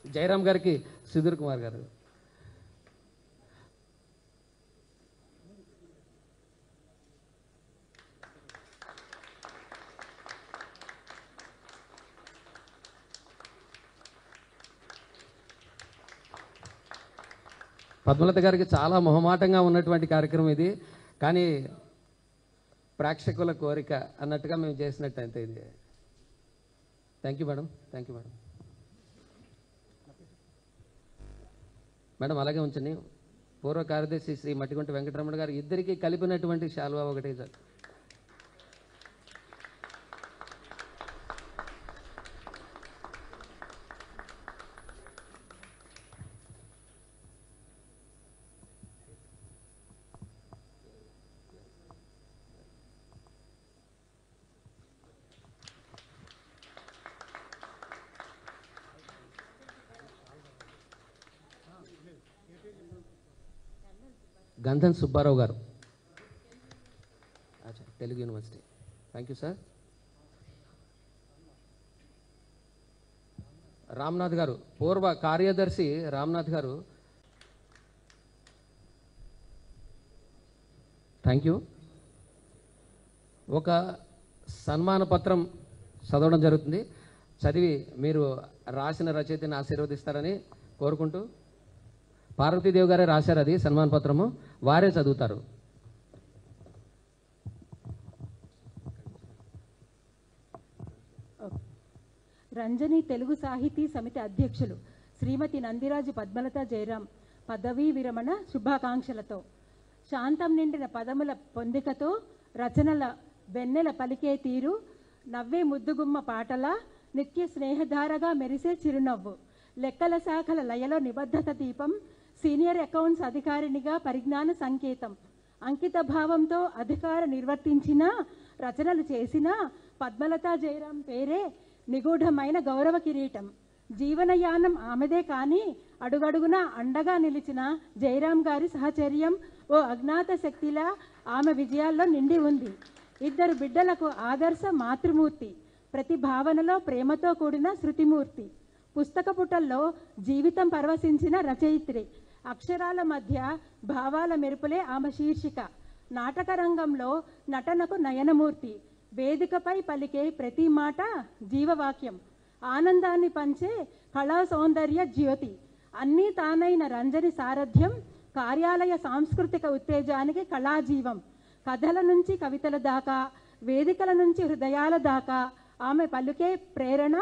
జయరాం గారికి సుధీర్ కుమార్ గారు. పద్మలత గారికి చాలా మొహమాటంగా ఉన్నటువంటి కార్యక్రమం ఇది, కానీ ప్రేక్షకుల కోరిక అన్నట్టుగా మేము చేసినట్టు అంతే ఇది. Thank you madam. Thank you madam. Madam అలాగే ఉంచండి. పూర్వ కార్యదర్శి శ్రీ మట్టిగుంట వెంకటరమణ గారు, ఇద్దరికీ కలిపినటువంటి శాలువా ఒకటే సార్. గంధన్ సుబ్బారావు గారు, Telugu university. Thank you sir. Ramnath గారు, పూర్వ కార్యదర్శి రామ్నాథ్ గారు. Thank you. ఒక సన్మాన పత్రం చదవడం జరుగుతుంది. చదివి మీరు రాసిన రచయితని ఆశీర్వదిస్తారని కోరుకుంటూ. పార్వతీదేవి గారే రాశారు అది సన్మాన పత్రము, వారే చదువుతారు. రంజని తెలుగు సాహితీ సమితి అధ్యక్షులు శ్రీమతి నందిరాజు పద్మలత జయరాం పదవీ విరమణ శుభాకాంక్షలతో, శాంతం నిండిన పదముల పొందికతో, రచనల వెన్నెల పలికే తీరు, నవ్వే ముద్దుగుమ్మ పాటల, నిత్య స్నేహధారగా మెరిసే చిరునవ్వు, లెక్కల శాఖల లయలో నిబద్ధత దీపం, సీనియర్ అకౌంట్స్ అధికారినిగా పరిజ్ఞాన సంకేతం, అంకిత భావంతో అధికార నిర్వర్తించిన, రచనలు చేసిన పద్మలతా జయరాం పేరే నిగూఢమైన గౌరవ కిరీటం. జీవనయానం ఆమెదే కానీ అడుగడుగునా అండగా నిలిచిన జయరాం గారి సహచర్యం ఓ అజ్ఞాత శక్తిలా ఆమె విజయాల్లో నిండి ఉంది. ఇద్దరు బిడ్డలకు ఆదర్శ మాతృమూర్తి, ప్రతి భావనలో ప్రేమతో కూడిన శృతిమూర్తి, పుస్తక పుటల్లో జీవితం పరవశించిన రచయిత్రి, అక్షరాల మధ్య భావాల మెరుపులే ఆమె శీర్షిక, నాటక రంగంలో నటనకు నయనమూర్తి, వేదికపై పలికే ప్రతి మాట జీవవాక్యం, ఆనందాన్ని పంచే కళా సౌందర్య జ్యోతి, అన్నీ తానైన రంజని సారథ్యం, కార్యాలయ సాంస్కృతిక ఉత్తేజానికి కళాజీవం, కథల నుంచి కవితల దాకా, వేదికల నుంచి హృదయాల దాకా ఆమె పలుకే ప్రేరణ,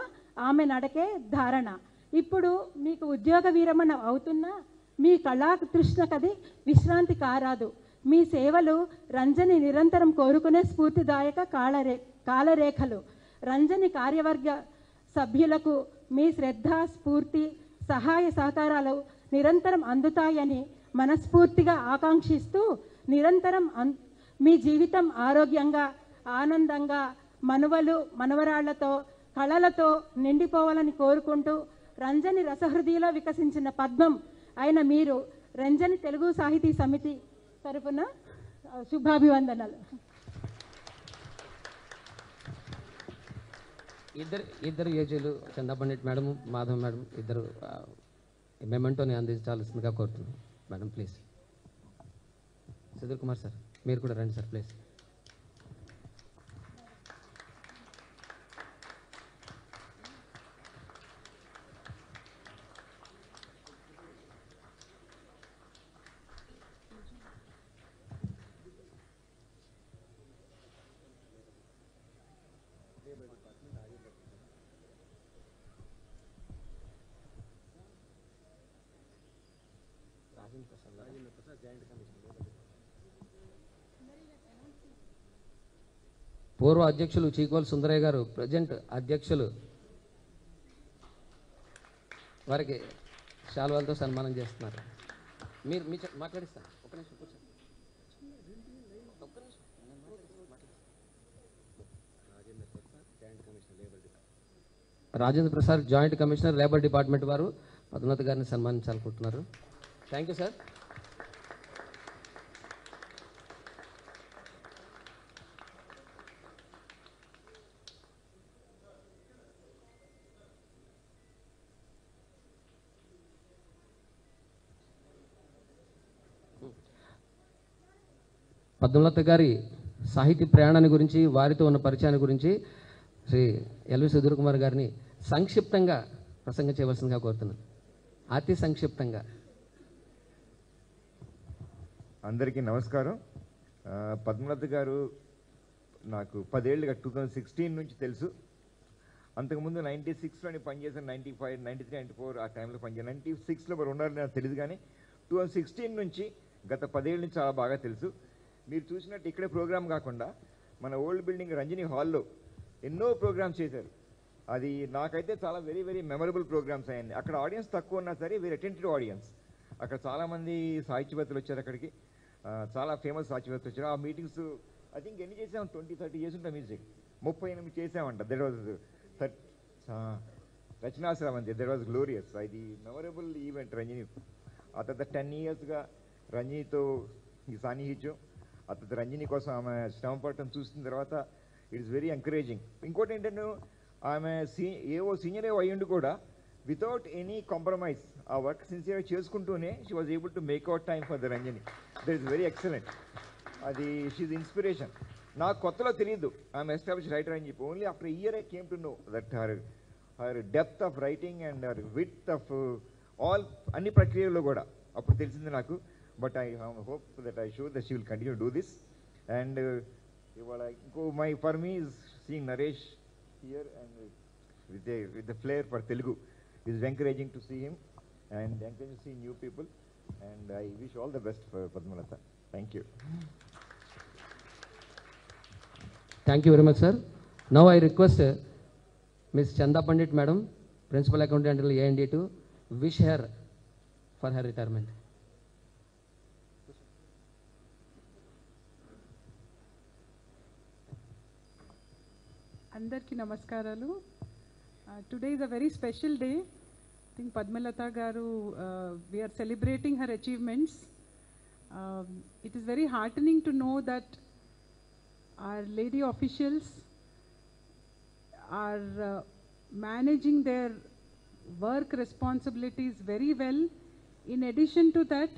ఆమె నడకే ధారణ. ఇప్పుడు మీకు ఉద్యోగ విరమణ అవుతున్నా మీ కళా తృష్ణకది విశ్రాంతి కారాదు. మీ సేవలు రంజని నిరంతరం కోరుకునే స్ఫూర్తిదాయక కాలరేఖలు. రంజని కార్యవర్గ సభ్యులకు మీ శ్రద్ధ, స్ఫూర్తి, సహాయ సహకారాలు నిరంతరం అందుతాయని మనస్ఫూర్తిగా ఆకాంక్షిస్తూ, నిరంతరం మీ జీవితం ఆరోగ్యంగా, ఆనందంగా, మనువలు మనవరాళ్లతో, కళలతో నిండిపోవాలని కోరుకుంటూ, రంజని రసహృదయలో వికసించిన పద్మం అయిన మీరు రంజని తెలుగు సాహితీ సమితి తరపున శుభాభివందనలు. ఇద్దరు ఏజీలు చందాపండిట్ మేడం, మాధవ్ మేడం ఇద్దరు మెమెంటోని అందించాల్సిందిగా కోరుతున్నాను. Madam please. Sudheer Kumar sir మీరు కూడా రండి సార్ ప్లీజ్. పూర్వ అధ్యక్షులు చీకోల్ సుందరయ్య గారు, ప్రజెంట్ అధ్యక్షులు, వారికి శాలువాలతో సన్మానం చేస్తున్నారు. మీరు మీ మాట్లాడిస్తాను. ఒక నిమిషం కూర్చోండి. Rajendra Prasad joint commissioner labour department వారు పద్మనాథ్ గారిని సన్మానించాలనుకుంటున్నారు. Thank you sir. పద్మలత గారి సాహితీ ప్రయాణాన్ని గురించి, వారితో ఉన్న పరిచయాన్ని గురించి శ్రీ ఎల్వి సుధీర్ కుమార్ గారిని సంక్షిప్తంగా ప్రసంగం చేయవలసిందిగా కోరుతున్నాను. అతి సంక్షిప్తంగా. అందరికీ నమస్కారం. పద్మలత గారు నాకు 10 ఏళ్ళుగా 2016 నుంచి తెలుసు. అంతకుముందు 96లోని పనిచేశాను, 95, 93, 94 ఆ టైంలో పనిచేశాను. 96లో మరి ఉండాలని నాకు తెలియదు, కానీ 2016 నుంచి గత 10 ఏళ్ళ నుంచి చాలా బాగా తెలుసు. మీరు చూసినట్టు ఇక్కడే ప్రోగ్రామ్ కాకుండా మన ఓల్డ్ బిల్డింగ్ రంజని హాల్లో ఎన్నో ప్రోగ్రామ్స్ చేశారు. అది నాకైతే చాలా వెరీ వెరీ మెమరబుల్ ప్రోగ్రామ్స్ అయ్యాయి. అక్కడ ఆడియన్స్ తక్కువ ఉన్నా సరే వెరీ అటెంటివ్ ఆడియన్స్. అక్కడ చాలామంది సాహిత్యవేత్తలు వచ్చారు అక్కడికి, చాలా ఫేమస్ సాహిత్యవేత్తలు వచ్చారు. ఆ మీటింగ్స్ ఐ థింక్ ఎన్ని చేసాం, 20-30 ఇయర్స్ ఉంటాయి మ్యూజిక్, 38 చేసామంట. దెర్ వాజ్ రచనాశ్రమంతి, దెర్ వాజ్ గ్లోరియస్. ఇది మెమరబుల్ ఈవెంట్ రంజని. ఆ తర్వాత 10 ఇయర్స్గా రంజనితో ఈ సాన్నిహిత్యం, ఆ తర్వాత రంజని కోసం ఆమె శ్రమ పడటం చూసిన తర్వాత ఇట్స్ వెరీ ఎంకరేజింగ్. ఇంకోటి ఏంటంటే ఆమె సీనియర్ అయ్యిండు కూడా వితౌట్ ఎనీ కాంప్రమైజ్ ఆ వర్క్ సిన్సియర్గా చేసుకుంటూనే she was able to make out time for the Ranjani. That is very excellent. అది షీజ్ ఇన్స్పిరేషన్. నాకు కొత్తలో తెలియదు ఆమె ఎస్టాబ్లిష్ రైటర్ అని చెప్పి. Only after year I came to know that her depth of writing and her with of all అన్ని ప్రక్రియల్లో కూడా అప్పుడు తెలిసింది నాకు. But I hope that I sure that she will continue do this. And ఇవాళ ఇంకో for me is seeing Naresh here and with the flair for Telugu is encouraging to see him and encouraging to see new people, and I wish all the best for Padmalata. Thank you. Thank you very much, sir. Now I request Ms. Chanda Pandit madam, Principal Accountant A&D, to wish her for her retirement. అందరికీ నమస్కారాలు. Today is a very special day. I think Padmalatha గారు, we're celebrating her achievements. It is very heartening to know that our lady officials are managing their work responsibilities very well. In addition to that,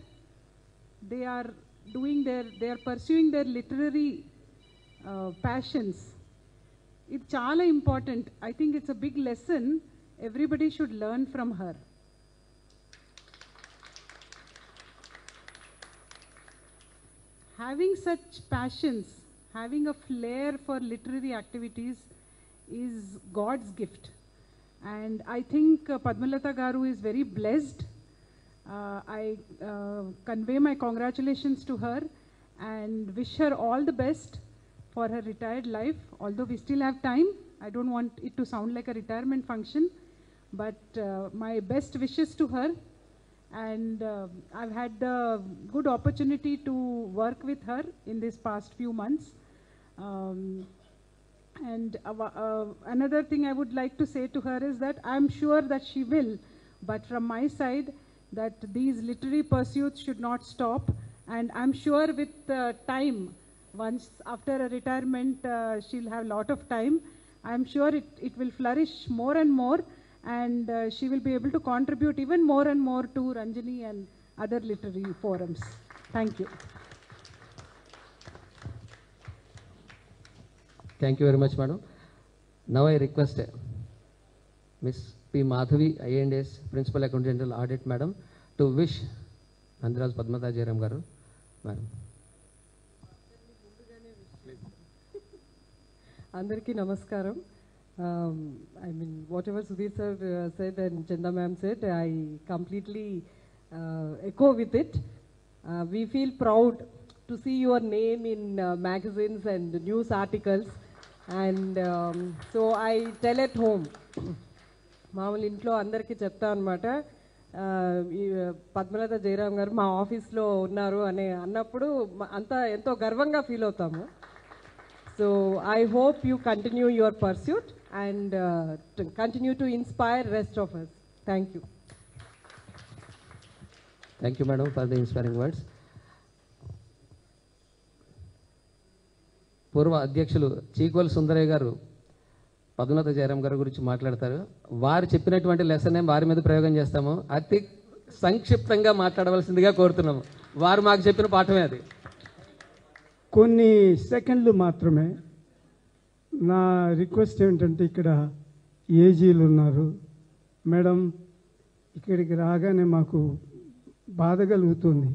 they are pursuing their literary passions. It's chala important. I think it's a big lesson everybody should learn from her. Having such passions, having a flair for literary activities is God's gift. And I think Padmalata Garu is very blessed. I convey my congratulations to her and wish her all the best for her retired life. Although we still have time, I don't want it to sound like a retirement function, but my best wishes to her. And I've had the good opportunity to work with her in this past few months. And another thing I would like to say to her is that I'm sure that she will, but from my side, that these literary pursuits should not stop. And I'm sure with time, once after a retirement, she'll have a lot of time. I'm sure it will flourish more and more, and she will be able to contribute even more and more to Ranjani and other literary forums. Thank you. Thank you very much, madam. Now I request Ms. P. Madhavi, IAS Principal Accountant General Audit, madam, to wish Nandiraj Padmalata Jairam garu, madam. Andariki namaskaram. I mean, whatever Sudhir sir said and Chanda ma'am said, I completely echo with it. We feel proud to see your name in magazines and news articles. And so I tell at home, మామూలు ఇంట్లో అందరికీ చెప్తా అనమాట, పద్మలత జయరామ్ గారు మా ఆఫీస్లో ఉన్నారు అన్నప్పుడు అంతా ఎంతో గర్వంగా ఫీల్ అవుతాము. So I hope you continue your pursuit and continue to inspire rest of us. Thank you. Thank you madam for the inspiring words. పూర్వ అధ్యక్షులు చీకోల సుందరయ్య గారు పద్మలత జయరామ్ గారి గురించి మాట్లాడతారు. వారు చెప్పినటువంటి లెసన్ వారి మీద ప్రయోగం చేస్తాము. అతి సంక్షిప్తంగా మాట్లాడవలసిందిగా కోరుతున్నాము. వారు మాకు చెప్పిన పాఠమే అది. కొన్ని సెకండ్లు మాత్రమే. నా రిక్వెస్ట్ ఏమిటంటే, ఇక్కడ ఏజీలు ఉన్నారు మేడం, ఇక్కడికి రాగానే మాకు బాధ కలుగుతుంది.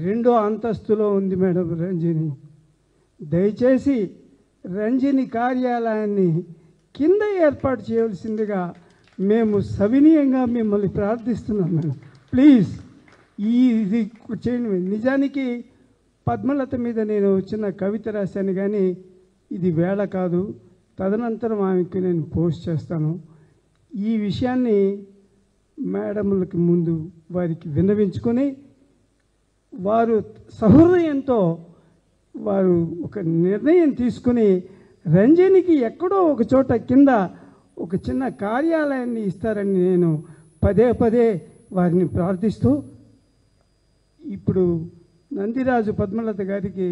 2వ అంతస్తులో ఉంది మేడం రంజని. దయచేసి రంజని కార్యాలయాన్ని కింద ఏర్పాటు చేయవలసిందిగా మేము సవినీయంగా మిమ్మల్ని ప్రార్థిస్తున్నాం మేడం. ప్లీజ్ ఇది చేయండి. నిజానికి పద్మలత మీద నేను చిన్న కవిత రాశాను, కానీ ఇది వేళ కాదు. తదనంతరం ఆమెకి నేను పోస్ట్ చేస్తాను. ఈ విషయాన్ని మేడములకి ముందు వారికి విన్నవించుకొని వారు సహృదయంతో వారు ఒక నిర్ణయం తీసుకుని రంజనికి ఎక్కడో ఒక చోట కింద ఒక చిన్న కార్యాలయాన్ని ఇస్తారని నేను పదే పదే వారిని ప్రార్థిస్తూ ఇప్పుడు నందిరాజు పద్మలత గారికి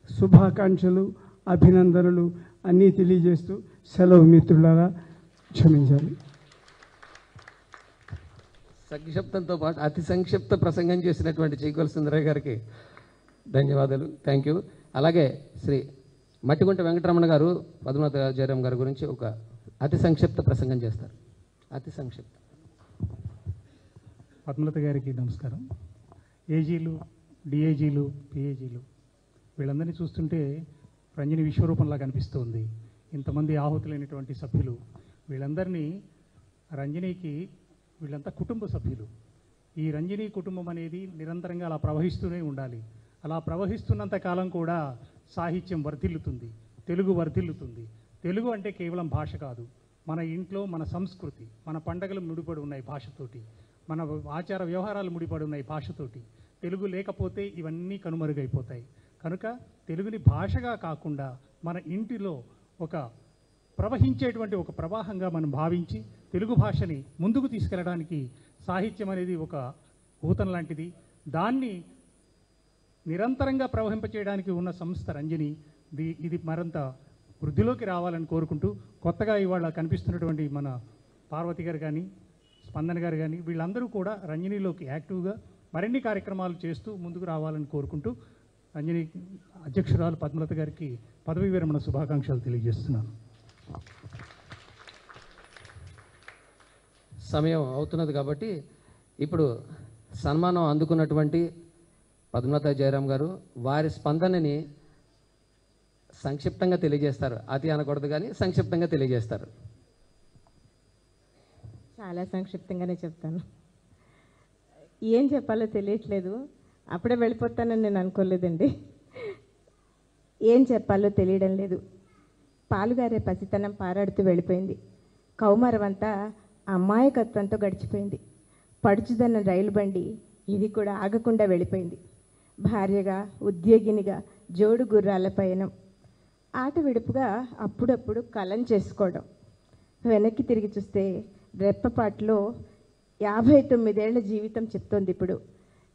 శుభాకాంక్షలు, అభినందనలు అన్నీ తెలియజేస్తూ సెలవు మిత్రులారా, క్షమించాలి. సంక్షిప్తంతో పాటు అతి సంక్షిప్త ప్రసంగం చేసినటువంటి చీకోల సుందరయ్య గారికి ధన్యవాదాలు, థ్యాంక్ యూ. అలాగే శ్రీ మట్టిగుంట వెంకటరమణ గారు పద్మనాథ జయరాం గారి గురించి ఒక అతి సంక్షిప్త ప్రసంగం చేస్తారు. అతి సంక్షిప్త. పద్మలత గారికి నమస్కారం. ఏజీలు, డిఏజీలు, పిఏజీలు వీళ్ళందరినీ చూస్తుంటే రంజని విశ్వరూపంలా కనిపిస్తుంది. ఇంతమంది ఆహుతులైనటువంటి సభ్యులు, వీళ్ళందరినీ రంజనీకి వీళ్ళంతా కుటుంబ సభ్యులు. ఈ రంజనీ కుటుంబం అనేది నిరంతరంగా అలా ప్రవహిస్తూనే ఉండాలి. అలా ప్రవహిస్తున్నంత కాలం కూడా సాహిత్యం వర్ధిల్లుతుంది, తెలుగు వర్ధిల్లుతుంది. తెలుగు అంటే కేవలం భాష కాదు, మన ఇంట్లో మన సంస్కృతి, మన పండగలు ముడిపడి ఉన్నాయి భాషతోటి, మన ఆచార వ్యవహారాలు ముడిపడి ఉన్నాయి భాషతోటి. తెలుగు లేకపోతే ఇవన్నీ కనుమరుగైపోతాయి. కనుక తెలుగుని భాషగా కాకుండా మన ఇంటిలో ఒక ప్రవహించేటువంటి ఒక ప్రవాహంగా మనం భావించి తెలుగు భాషని ముందుకు తీసుకెళ్ళడానికి సాహిత్యం అనేది ఒక ఊతం లాంటిది. దాన్ని నిరంతరంగా ప్రవహింపచేయడానికి ఉన్న సంస్థ రంజని. ఇది మరింత వృద్ధిలోకి రావాలని కోరుకుంటూ, కొత్తగా ఇవాళ కనిపిస్తున్నటువంటి మన పార్వతి గారు కానీ, స్పందన గారు కానీ, వీళ్ళందరూ కూడా రంజనీలోకి యాక్టివ్గా మరిన్ని కార్యక్రమాలు చేస్తూ ముందుకు రావాలని కోరుకుంటూ, రంజని అధ్యక్షురాలు పద్మలత గారికి పదవీ విరమణ శుభాకాంక్షలు తెలియజేస్తున్నాను. సమయం అవుతున్నది కాబట్టి ఇప్పుడు సన్మానం అందుకున్నటువంటి పద్మలత జయరాం గారు వారి స్పందనని సంక్షిప్తంగా తెలియజేస్తారు. అతి అనకూడదు కానీ సంక్షిప్తంగా తెలియజేస్తారు. చాలా సంక్షిప్తంగానే చెప్తాను. ఏం చెప్పాలో తెలియట్లేదు. అప్పుడే వెళ్ళిపోతానని నేను అనుకోలేదండి. ఏం చెప్పాలో తెలియడం లేదు. పాలుగారే పసితనం పారాడుతూ వెళ్ళిపోయింది. కౌమారం అంతా అమాయకత్వంతో గడిచిపోయింది. పడుచుదన్న రైలు బండి ఇది కూడా ఆగకుండా వెళ్ళిపోయింది. భార్యగా, ఉద్యోగినిగా జోడు గుర్రాల పయనం, ఆట విడుపుగా అప్పుడప్పుడు కలం చేసుకోవడం. వెనక్కి తిరిగి చూస్తే రెప్పపాటులో 59 ఏళ్ల జీవితం చెప్తోంది. ఇప్పుడు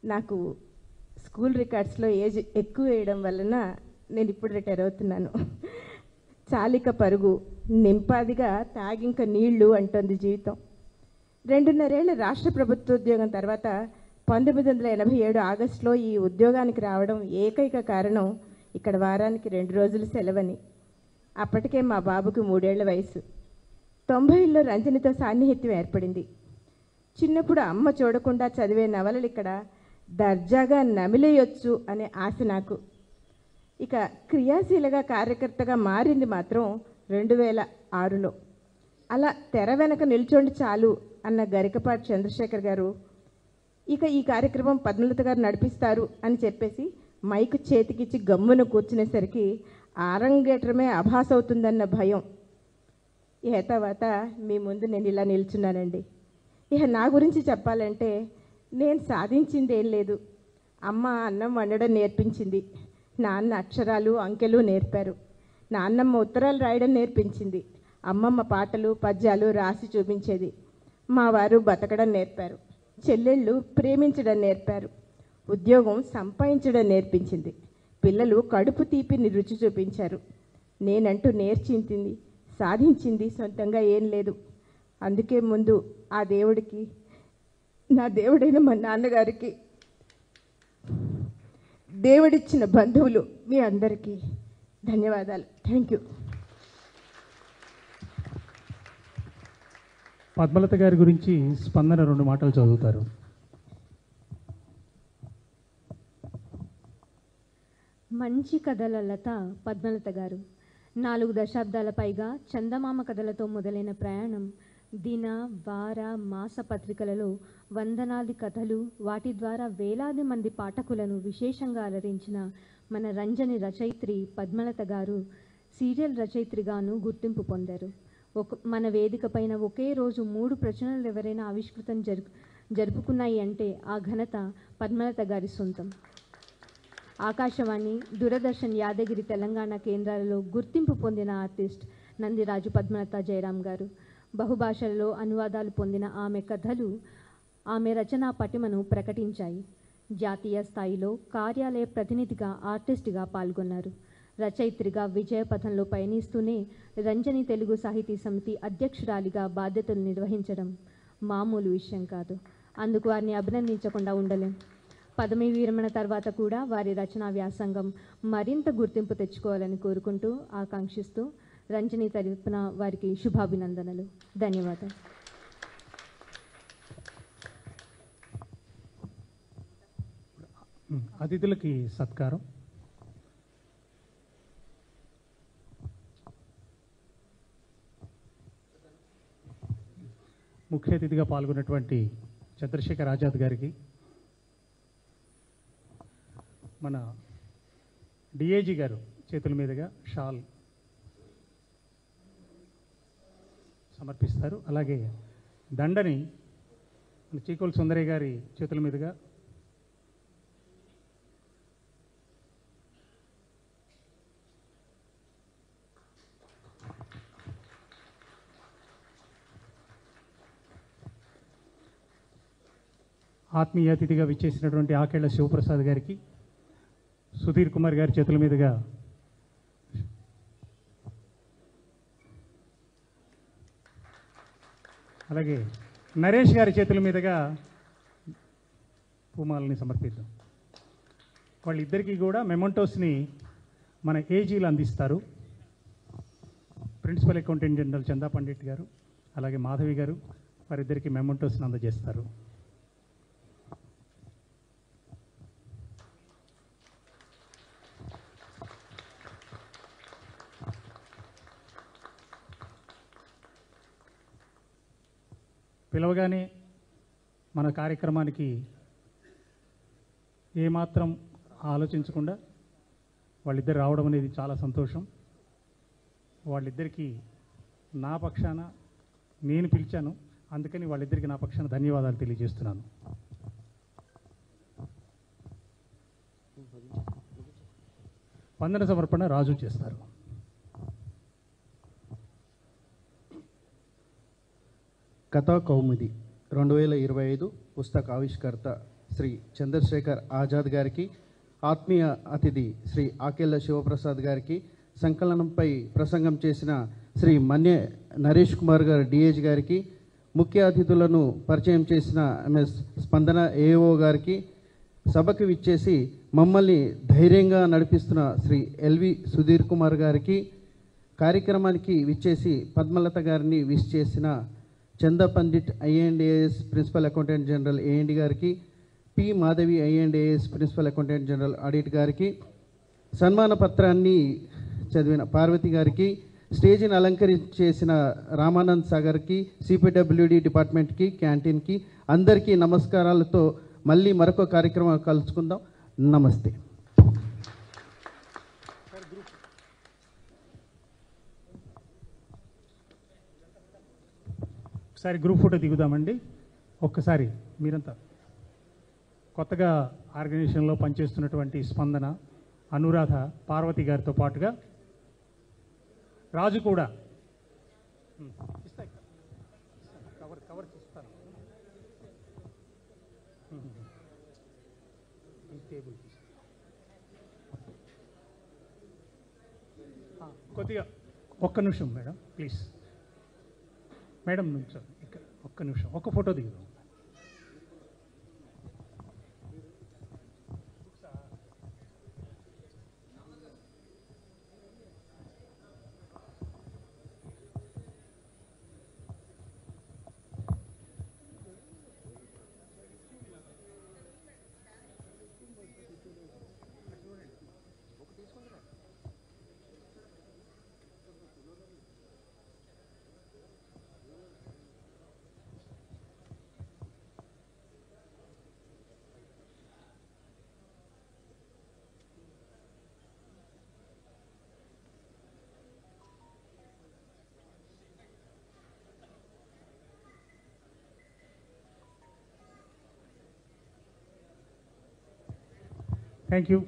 నాకు స్కూల్ రికార్డ్స్లో ఏజ్ ఎక్కువ వేయడం వలన నేను ఇప్పుడు రిటైర్ అవుతున్నాను. చాలిక పరుగు, నింపాదిగా తాగింక నీళ్లు అంటోంది జీవితం. 2.5 ఏళ్ల రాష్ట్ర ప్రభుత్వోద్యోగం తర్వాత 1987 ఆగస్టులో ఈ ఉద్యోగానికి రావడం ఏకైక కారణం ఇక్కడ వారానికి 2 రోజులు సెలవని. అప్పటికే మా బాబుకు 3 ఏళ్ల వయసు. 90ల్లో రంజనితో సాన్నిహిత్యం ఏర్పడింది. చిన్నప్పుడు అమ్మ చూడకుండా చదివే నవలలు ఇక్కడ దర్జాగా నమిలేయొచ్చు అనే ఆశ నాకు. ఇక క్రియాశీలగా కార్యకర్తగా మారింది మాత్రం 2006లో. అలా తెర వెనక నిల్చోండి చాలు అన్న గరికపాటి చంద్రశేఖర్ గారు ఇక ఈ కార్యక్రమం పద్మలత గారు నడిపిస్తారు అని చెప్పేసి మైకు చేతికిచ్చి గమ్మున కూర్చునేసరికి ఆరంగేట్రమే అభాస అవుతుందన్న భయం. తర్వాత మీ ముందు నేను ఇలా నిల్చున్నానండి. ఇక నా గురించి చెప్పాలంటే నేను సాధించింది ఏం లేదు. అమ్మ అన్నం వండడం నేర్పించింది, నాన్న అక్షరాలు అంకెలు నేర్పారు, నాన్నమ్మ ఉత్తరాలు రాయడం నేర్పించింది, అమ్మమ్మ పాటలు పద్యాలు రాసి చూపించేది, మా వారు బతకడం నేర్పారు, చెల్లెళ్ళు ప్రేమించడం నేర్పారు, ఉద్యోగం సంపాదించడం నేర్పించింది, పిల్లలు కడుపు తీపిని రుచి చూపించారు. నేనంటూ నేర్చింది సాధించింది సొంతంగా ఏం లేదు. అందుకే ముందు ఆ దేవుడికి, నా దేవుడైన మా నాన్నగారికి, దేవుడిచ్చిన బంధువులు మీ అందరికీ ధన్యవాదాలు. Thank you. పద్మలత గారి గురించి స్పందన 2 మాటలు చదువుతారు. మంచి కథల లత పద్మలత గారు 4 దశాబ్దాల పైగా చందమామ కథలతో మొదలైన ప్రయాణం దిన వార మాస పత్రికలలో వందనాది కథలు, వాటి ద్వారా వేలాది మంది పాఠకులను విశేషంగా అలరించిన మన రంజని రచయిత్రి పద్మలత గారు సీరియల్ రచయిత్రిగాను గుర్తింపు పొందారు. మన వేదిక పైన ఒకే రోజు 3 ప్రచురణలు ఎవరైనా ఆవిష్కృతం జరుపుకున్నాయి అంటే ఆ ఘనత పద్మలత గారి సొంతం. ఆకాశవాణి, దూరదర్శన్ యాదగిరి తెలంగాణ కేంద్రాలలో గుర్తింపు పొందిన ఆర్టిస్ట్ నందిరాజు పద్మలత జయరాం గారు. బహుభాషల్లో అనువాదాలు పొందిన ఆమె కథలు ఆమె రచనా పటిమను ప్రకటించాయి. జాతీయ స్థాయిలో కార్యాలయ ప్రతినిధిగా, ఆర్టిస్ట్గా పాల్గొన్నారు. రచయిత్రిగా విజయపథంలో పయనిస్తూనే రంజని తెలుగు సాహితీ సమితి అధ్యక్షురాలిగా బాధ్యతలు నిర్వహించడం మామూలు విషయం కాదు. అందుకు వారిని అభినందించకుండా ఉండలేం. పదవీ విరమణ తర్వాత కూడా వారి రచనా వ్యాసంగం మరింత గుర్తింపు తెచ్చుకోవాలని కోరుకుంటూ, ఆకాంక్షిస్తూ రంజని తరపున వారికి శుభాభినందనలు. ధన్యవాదాలు. అతిథులకి సత్కారం. ముఖ్య అతిథిగా పాల్గొన్నటువంటి చంద్రశేఖర్ ఆజాద్ గారికి, మన డిఐజీ గారు చేతుల మీదుగా షాల్ సమర్పిస్తారు. అలాగే దండని చీకోలు సుందరయ్య గారి చేతుల మీదుగా ఆత్మీయ అతిథిగా విచ్చేసినటువంటి ఆకేళ్ల శివప్రసాద్ గారికి, సుధీర్ కుమార్ గారి చేతుల మీదుగా అలాగే నరేష్ గారి చేతుల మీదుగా పూమాలని సమర్పిద్దాం. వాళ్ళిద్దరికీ కూడా మెమోంటోస్ని మన ఏజీలు అందిస్తారు. ప్రిన్సిపల్ అకౌంటెంట్ జనరల్ చందా పండిట్ గారు, అలాగే మాధవి గారు వారిద్దరికీ మెమోంటోస్ని అందజేస్తారు. పిలవగానే మన కార్యక్రమానికి ఏమాత్రం ఆలోచించకుండా వాళ్ళిద్దరు రావడం అనేది చాలా సంతోషం. వాళ్ళిద్దరికీ నా పక్షాన నేను పిలిచాను, అందుకని వాళ్ళిద్దరికీ నా పక్షాన ధన్యవాదాలు తెలియజేస్తున్నాను. వందన సమర్పణ రాజు చేస్తారు. కథా కౌముది 2025 పుస్తక ఆవిష్కర్త శ్రీ చంద్రశేఖర్ ఆజాద్ గారికి, ఆత్మీయ అతిథి శ్రీ ఆకేళ్ల శివప్రసాద్ గారికి, సంకలనంపై ప్రసంగం చేసిన శ్రీ మన్య నరేష్ కుమార్ గారు డిఏజీ గారికి, ముఖ్య అతిథులను పరిచయం చేసిన ఎంఎస్ స్పందన ఏఓ గారికి, సభకు విచ్చేసి మమ్మల్ని ధైర్యంగా నడిపిస్తున్న శ్రీ ఎల్వి సుధీర్ కుమార్ గారికి, కార్యక్రమానికి విచ్చేసి పద్మలత గారిని విష్ చేసిన Chanda Pandit I and AS principal accountant general AMD గారికి, P Madhavi I and AS principal accountant general audit గారికి, సన్మాన పత్రాన్ని చదివిన పార్వతి గారికి, స్టేజ్ని అలంకరించేసిన రామానంద్ సాగర్కి, సిపిడబ్ల్యూడి డిపార్ట్మెంట్కి, క్యాంటీన్కి అందరికీ నమస్కారాలతో మళ్ళీ మరొక కార్యక్రమం కలుసుకుందాం. నమస్తే. ఒకసారి గ్రూప్ ఫోటో దిగుదామండి. ఒక్కసారి మీరంతా కొత్తగా ఆర్గనైజేషన్లో పనిచేస్తున్నటువంటి స్పందన, అనురాధ, పార్వతి గారితో పాటుగా రాజు కూడా కవర్ ఇస్తాను. టేబుల్ కొద్దిగా ఒక్క నిమిషం మేడం, ప్లీజ్ మేడం నిమిషం, ఇక్కడ ఒక్క నిమిషం, ఒక్క ఫోటో దిగుదాం. Thank you.